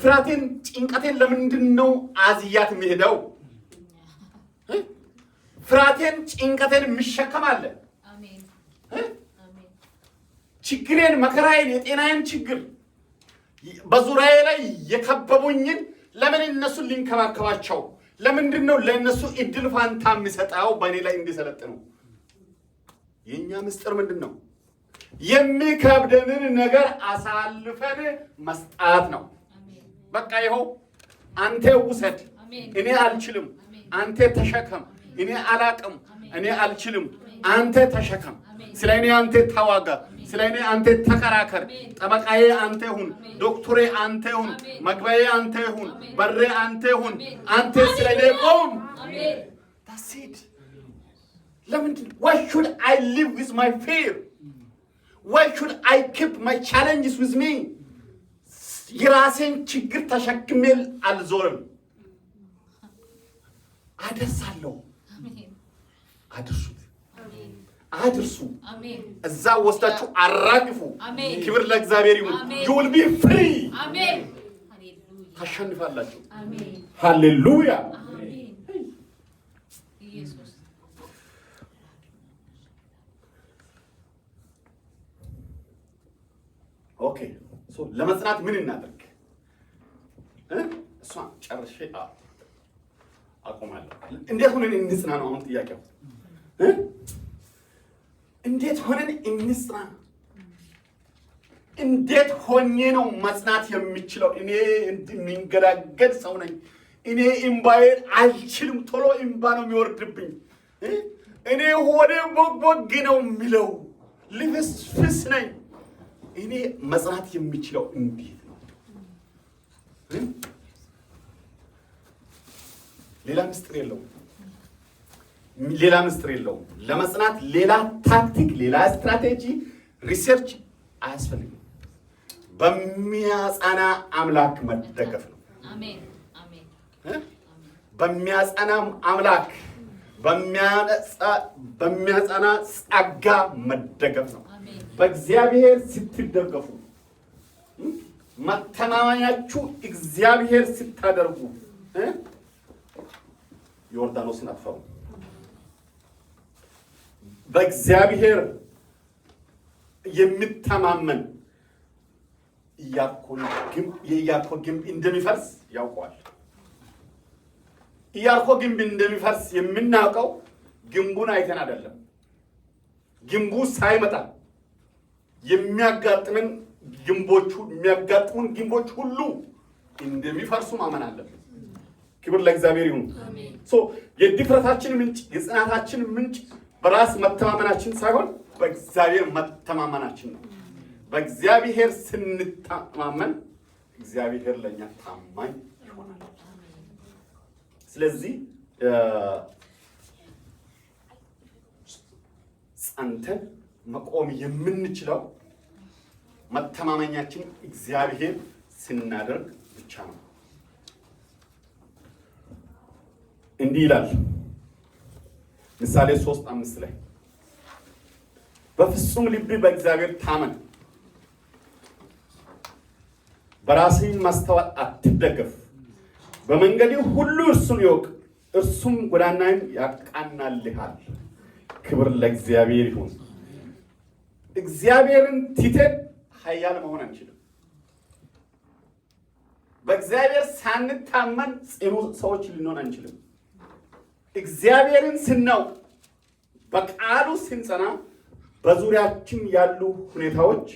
ፍራቴን ጭንቀቴን ለምንድን ነው አዝያት የሚሄደው? ፍራቴን ጭንቀቴን የሚሸከም አለ። ችግሬን፣ መከራዬን፣ የጤናዬን ችግር በዙሪያዬ ላይ የከበቡኝን ለምን እነሱን ሊንከባከባቸው? ለምንድን ነው ለእነሱ እድል ፋንታ የሚሰጠው በእኔ ላይ እንዲሰለጥኑ? የእኛ ምስጢር ምንድን ነው? የሚከብደንን ነገር አሳልፈን መስጣት ነው። በቃ ይኸው አንተ ውሰድ፣ እኔ አልችልም፣ አንተ ተሸከም፣ እኔ አላቅም፣ እኔ አልችልም፣ አንተ ተሸከም፣ ስለ እኔ አንተ ተዋጋ፣ ስለ እኔ አንተ ተከራከር፣ ጠበቃዬ አንተ ሁን፣ ዶክተሬ አንተ ሁን፣ መግቢያዬ አንተ ሁን፣ በሬ አንተ ሁን፣ አንተ ስለ እኔ ቆም። That's it. Why should I live with my fear? Why should I keep my challenges with me? የራሴን ችግር ተሸክሜ አልዞርም። አደርሳለሁ። አድርሱ። እዛ ወስዳችሁ አራግፉ። ክብር ለእግዚአብሔር ይሁን። You will be free. ታሸንፋላችሁ። ሃሌሉያ። ኦኬ ለመጽናት ምን እናደርግ? እሷን ጨርሼ አቆማለሁ። እንዴት ሆነን እንጽና ነው አሁን ጥያቄው። እንዴት ሆነን እንጽና? እንዴት ሆኜ ነው መጽናት የምችለው? እኔ የሚንገዳገድ ሰው ነኝ። እኔ እምባዬን አልችልም። ቶሎ እምባ ነው የሚወርድብኝ። እኔ ሆዴ ቦግ ነው የሚለው። ልፍስፍስ ነኝ። እኔ መጽናት የምችለው እንዴት ነው? ሌላ ምስጢር የለውም። ለመጽናት ሌላ ታክቲክ፣ ሌላ ስትራቴጂ፣ ሪሰርች አያስፈልግም። በሚያጸና አምላክ መደገፍ ነው። አሜን አሜን። በሚያጸና አምላክ በሚያጸና ጸጋ መደገፍ ነው። በእግዚአብሔር ስትደገፉ፣ መተማመኛችሁ እግዚአብሔር ስታደርጉ ዮርዳኖስን አትፈሩ። በእግዚአብሔር የሚተማመን የኢያሪኮ ግንብ እንደሚፈርስ ያውቀዋል። ኢያሪኮ ግንብ እንደሚፈርስ የምናውቀው ግንቡን አይተን አይደለም። ግንቡ ሳይመጣ የሚያጋጥሙን ግንቦች ሁሉ እንደሚፈርሱ ማመን አለብን። ክብር ለእግዚአብሔር ይሁን። የድፍረታችን ምንጭ፣ የጽናታችን ምንጭ በራስ መተማመናችን ሳይሆን በእግዚአብሔር መተማመናችን ነው። በእግዚአብሔር ስንተማመን እግዚአብሔር ለእኛ ታማኝ ይሆናል። ስለዚህ ጸንተን መቆም የምንችለው መተማመኛችን እግዚአብሔር ስናደርግ ብቻ ነው። እንዲህ ይላል ምሳሌ 3:5 ላይ በፍጹም ልብ በእግዚአብሔር ታመን፣ በራስህ ማስተዋል አትደገፍ፣ በመንገድህ ሁሉ እርሱን ይወቅ፣ እርሱም ጎዳናህን ያቃናልሃል። ክብር ለእግዚአብሔር ይሁን። እግዚአብሔርን ትተን ኃያል መሆን አንችልም። በእግዚአብሔር ሳንታመን ጽኑ ሰዎች ልንሆን አንችልም። እግዚአብሔርን ስናውቅ፣ በቃሉ ስንጸና፣ በዙሪያችን ያሉ ሁኔታዎች፣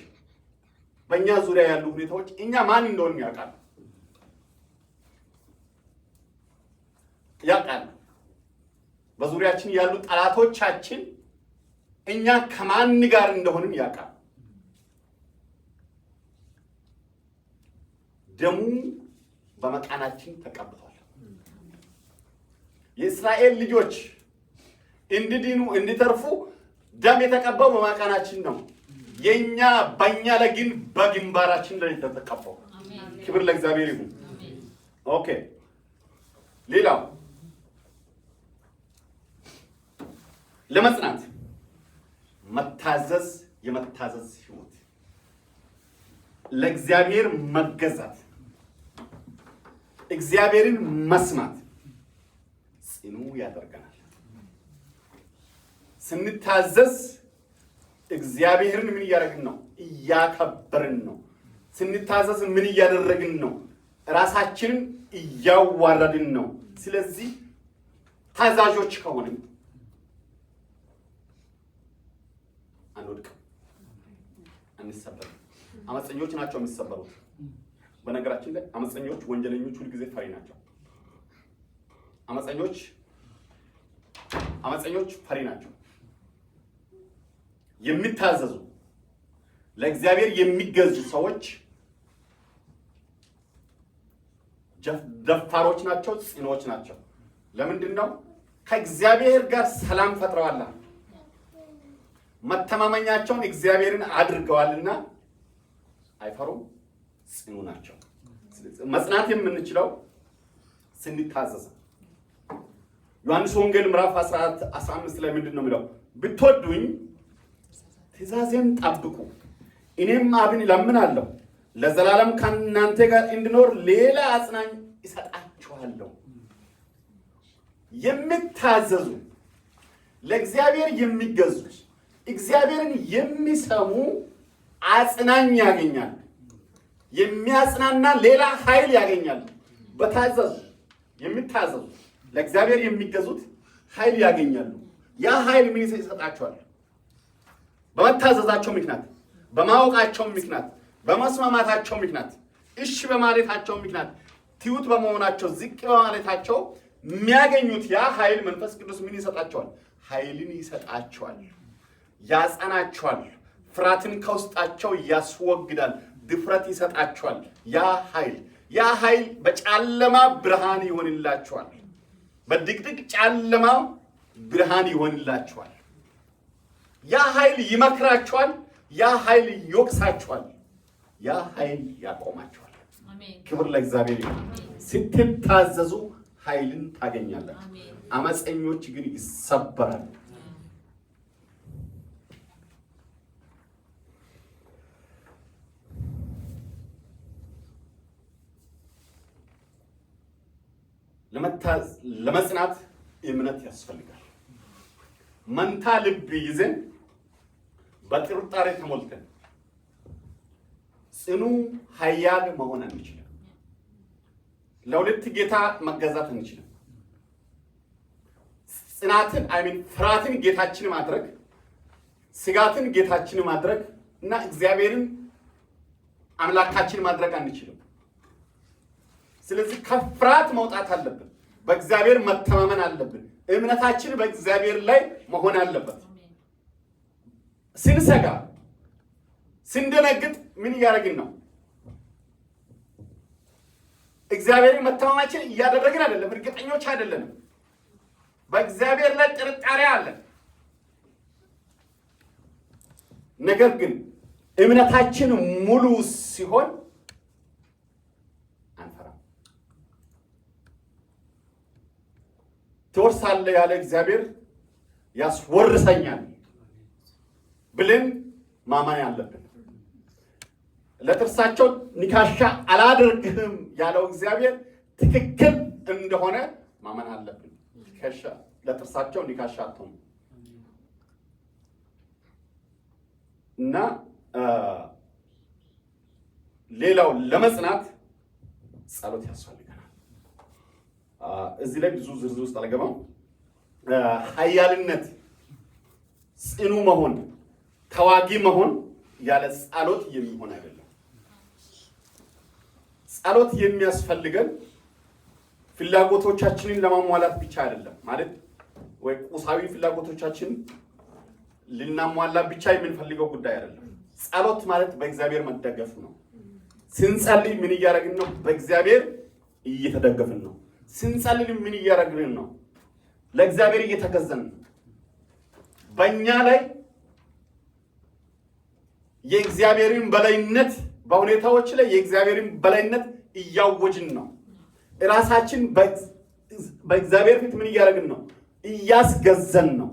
በእኛ ዙሪያ ያሉ ሁኔታዎች እኛ ማን እንደሆንን ያውቃል። በዙሪያችን ያሉ ጠላቶቻችን እኛ ከማን ጋር እንደሆንን ያውቃል። ደሙ በመቃናችን ተቀብቷል። የእስራኤል ልጆች እንዲድኑ እንዲተርፉ ደም የተቀባው በመቃናችን ነው። የኛ በእኛ ላይ ግን በግንባራችን ላይ ተቀባው። ክብር ለእግዚአብሔር ይሁን። ኦኬ ሌላው ለመጽናት መታዘዝ፣ የመታዘዝ ህይወት፣ ለእግዚአብሔር መገዛት፣ እግዚአብሔርን መስማት ጽኑ ያደርገናል። ስንታዘዝ እግዚአብሔርን ምን እያደረግን ነው? እያከበርን ነው። ስንታዘዝ ምን እያደረግን ነው? ራሳችንን እያዋረድን ነው። ስለዚህ ታዛዦች ከሆንን አንወድቅም፣ አንሰበርም። አመፀኞች ናቸው የሚሰበሩት። በነገራችን ላይ አመፀኞች፣ ወንጀለኞች ሁልጊዜ ፈሪ ናቸው። አመፀኞች ፈሪ ናቸው። የሚታዘዙ ለእግዚአብሔር የሚገዙ ሰዎች ደፋሮች ናቸው፣ ጽኖች ናቸው። ለምንድን ነው? ከእግዚአብሔር ጋር ሰላም ፈጥረዋል። መተማመኛቸውን እግዚአብሔርን አድርገዋልና አይፈሩም፣ ጽኑ ናቸው። መጽናት የምንችለው ስንታዘዝ። ዮሐንስ ወንጌል ምዕራፍ 14:15 ላይ ምንድን ነው የሚለው? ብትወዱኝ ትእዛዜን ጠብቁ፣ እኔም አብን እለምናለሁ ለዘላለም ከእናንተ ጋር እንድኖር ሌላ አጽናኝ እሰጣችኋለሁ። የሚታዘዙ ለእግዚአብሔር የሚገዙ እግዚአብሔርን የሚሰሙ አጽናኝ ያገኛል። የሚያጽናና ሌላ ኃይል ያገኛል። በታዘዙ የሚታዘዙ ለእግዚአብሔር የሚገዙት ኃይል ያገኛሉ። ያ ኃይል ምን ይሰጣቸዋል? በመታዘዛቸው ምክንያት፣ በማወቃቸው ምክንያት፣ በመስማማታቸው ምክንያት፣ እሺ በማለታቸው ምክንያት፣ ትሁት በመሆናቸው፣ ዝቅ በማለታቸው የሚያገኙት ያ ኃይል መንፈስ ቅዱስ ምን ይሰጣቸዋል? ኃይልን ይሰጣቸዋል፣ ያጸናቸዋል፣ ፍርሃትን ከውስጣቸው ያስወግዳል፣ ድፍረት ይሰጣቸዋል። ያ ኃይል በጨለማ ብርሃን ይሆንላቸዋል፣ በድቅድቅ ጨለማ ብርሃን ይሆንላቸዋል። ያ ኃይል ይመክራቸዋል፣ ያ ኃይል ይወቅሳቸዋል፣ ያ ኃይል ያቆማቸዋል። ክብር ለእግዚአብሔር ይሁን። ስትታዘዙ ኃይልን ታገኛለህ። አመፀኞች ግን ይሰበራሉ። ለመጽናት እምነት ያስፈልጋል። መንታ ልብ ይዘን በጥርጣሬ ተሞልተን ጽኑ ኃያል መሆን አንችልም። ለሁለት ጌታ መገዛት አንችልም። ፍርሃትን ጌታችን ማድረግ፣ ስጋትን ጌታችን ማድረግ እና እግዚአብሔርን አምላካችን ማድረግ አንችልም። ስለዚህ ከፍርሃት መውጣት አለብን። በእግዚአብሔር መተማመን አለብን። እምነታችን በእግዚአብሔር ላይ መሆን አለበት። ስንሰጋ ስንደነግጥ ምን እያደረግን ነው? እግዚአብሔርን መተማመናችን እያደረግን አይደለም። እርግጠኞች አይደለንም። በእግዚአብሔር ላይ ጥርጣሬ አለ። ነገር ግን እምነታችን ሙሉ ሲሆን አንፈራም። ትወርሳለህ ያለ እግዚአብሔር ያስወርሰኛል ብለን ማመን ያለብን። ለጥርሳቸው ንካሻ አላደርግህም ያለው እግዚአብሔር ትክክል እንደሆነ ማመን አለብን። ለጥርሳቸው ንካሻ አትሆኑ እና ሌላው ለመጽናት ጸሎት ያስፈልገናል። እዚህ ላይ ብዙ ዝርዝር ውስጥ አልገባም። ኃያልነት፣ ጽኑ መሆን፣ ተዋጊ መሆን ያለ ጸሎት የሚሆን አይደለም። ጸሎት የሚያስፈልገን ፍላጎቶቻችንን ለማሟላት ብቻ አይደለም። ማለት ወይ ቁሳዊ ፍላጎቶቻችን ልናሟላ ብቻ የምንፈልገው ጉዳይ አይደለም። ጸሎት ማለት በእግዚአብሔር መደገፍ ነው። ስንጸልይ ምን እያደረግን ነው? በእግዚአብሔር እየተደገፍን ነው። ስንጸልይ ምን እያደረግን ነው? ለእግዚአብሔር እየተገዘን ነው። በእኛ ላይ የእግዚአብሔርን በላይነት በሁኔታዎች ላይ የእግዚአብሔርን በላይነት እያወጅን ነው። ራሳችን በእግዚአብሔር ፊት ምን እያደረግን ነው? እያስገዘን ነው።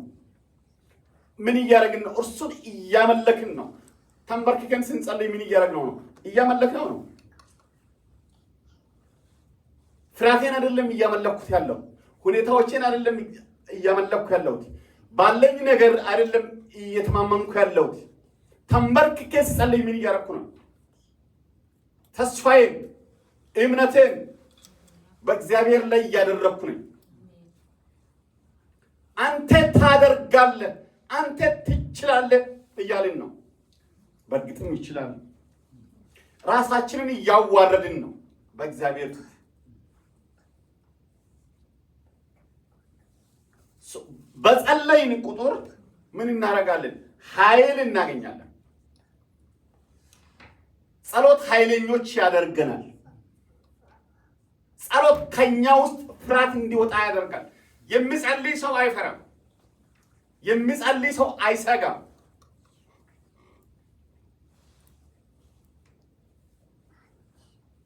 ምን እያደረግን ነው? እርሱን እያመለክን ነው። ተንበርክከን ስንጸልይ ምን እያደረግነው ነው? እያመለክነው ነው። ፍርሃቴን አይደለም እያመለኩት ያለው፣ ሁኔታዎቼን አይደለም እያመለኩ ያለሁት፣ ባለኝ ነገር አይደለም እየተማመንኩ ያለሁት። ተንበርክኬ ስጸልይ ምን እያደረኩ ነው? ተስፋዬን እምነቴን በእግዚአብሔር ላይ እያደረኩ ነኝ። አንተ ታደርጋለህ፣ አንተ ትችላለህ እያልን ነው። በእርግጥም ይችላል። ራሳችንን እያዋረድን ነው በእግዚአብሔር ፊት። በጸለይን ቁጥር ምን እናደርጋለን? ኃይል እናገኛለን። ጸሎት ኃይለኞች ያደርገናል። ጸሎት ከኛ ውስጥ ፍርሃት እንዲወጣ ያደርጋል። የሚጸልይ ሰው አይፈራም። የሚጸልይ ሰው አይሰጋም።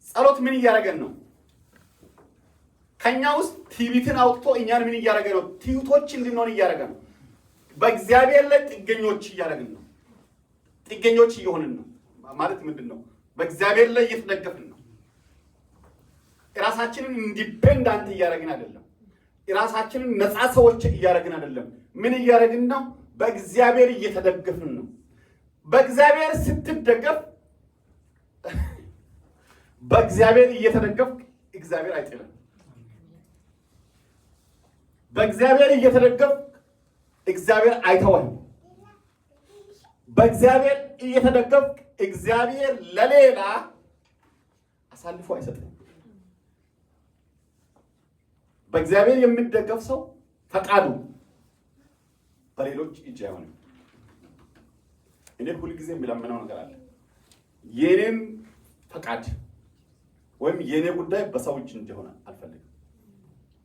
ጸሎት ምን እያደረገን ነው? ከኛ ውስጥ ትዕቢትን አውጥቶ እኛን ምን እያደረገ ነው? ትሑቶች እንድንሆን እያደረገ ነው። በእግዚአብሔር ላይ ጥገኞች እያደረግን ነው። ጥገኞች እየሆንን ነው ማለት ምንድን ነው? በእግዚአብሔር ላይ እየተደገፍን ነው። ራሳችንን ኢንዲፔንዳንት እያደረግን አይደለም። ራሳችንን ነፃ ሰዎች እያደረግን አይደለም። ምን እያደረግን ነው? በእግዚአብሔር እየተደገፍን ነው። በእግዚአብሔር ስትደገፍ በእግዚአብሔር እየተደገፍ እግዚአብሔር አይጥልም። በእግዚአብሔር እየተደገፍ እግዚአብሔር አይተወህም። በእግዚአብሔር እየተደገፍ እግዚአብሔር ለሌላ አሳልፎ አይሰጥም። በእግዚአብሔር የሚደገፍ ሰው ፈቃዱ በሌሎች እጅ አይሆንም። እኔ ሁልጊዜ የምለምነው ነገር አለ። የኔን ፈቃድ ወይም የኔ ጉዳይ በሰው እጅ እንዲሆን አልፈልግም።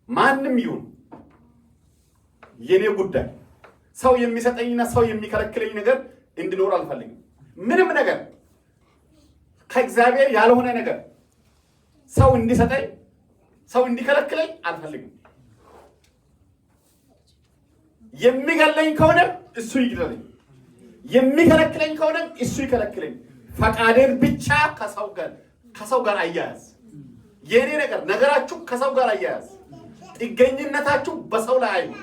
ማንም ይሁን የኔ ጉዳይ ሰው የሚሰጠኝና ሰው የሚከለክለኝ ነገር እንዲኖር አልፈልግም። ምንም ነገር ከእግዚአብሔር ያልሆነ ነገር ሰው እንዲሰጠኝ ሰው እንዲከለክለኝ አልፈልግም። የሚገለኝ ከሆነ እሱ ይግደለኝ፣ የሚከለክለኝ ከሆነ እሱ ይከለክለኝ። ፈቃዴን ብቻ ከሰው ጋር አያያዝ። የኔ ነገራችሁ ከሰው ጋር አያያዝ። ጥገኝነታችሁ በሰው ላይ አይሁን።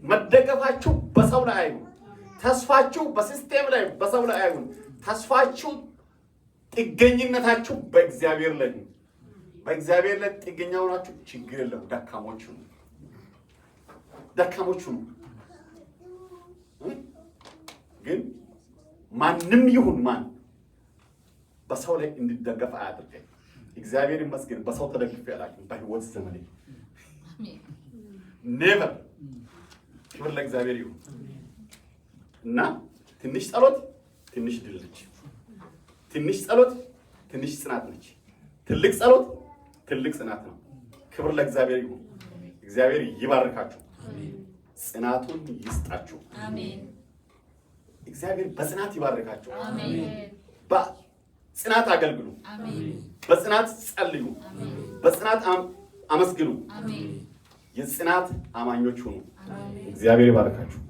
መደገፋችሁ በሰው ላይ አይሁን። ተስፋችሁ በሲስቴም ላይ በሰው ላይ አይሁን። ተስፋችሁ ጥገኝነታችሁ በእግዚአብሔር ላይ ነው። በእግዚአብሔር ላይ ጥገኛ ሆናችሁ ችግር የለም። ደካሞች ነው። ግን ማንም ይሁን ማን በሰው ላይ እንዲደገፍ አያድርገኝ። እግዚአብሔር ይመስገን በሰው ተደግፌ አላውቅም በህይወት ዘመኔ። ኔቨር። ክብር ለእግዚአብሔር ይሁን። እና ትንሽ ጸሎት ትንሽ ድል ነች። ትንሽ ጸሎት ትንሽ ጽናት ነች። ትልቅ ጸሎት ትልቅ ጽናት ነው። ክብር ለእግዚአብሔር ይሁን። እግዚአብሔር ይባርካችሁ፣ ጽናቱን ይስጣችሁ። አሜን። እግዚአብሔር በጽናት ይባርካችሁ። አሜን። በጽናት አገልግሉ። አሜን። በጽናት ጸልዩ። አሜን። በጽናት አመስግኑ። አሜን። የጽናት አማኞች ሁኑ። እግዚአብሔር ይባርካችሁ።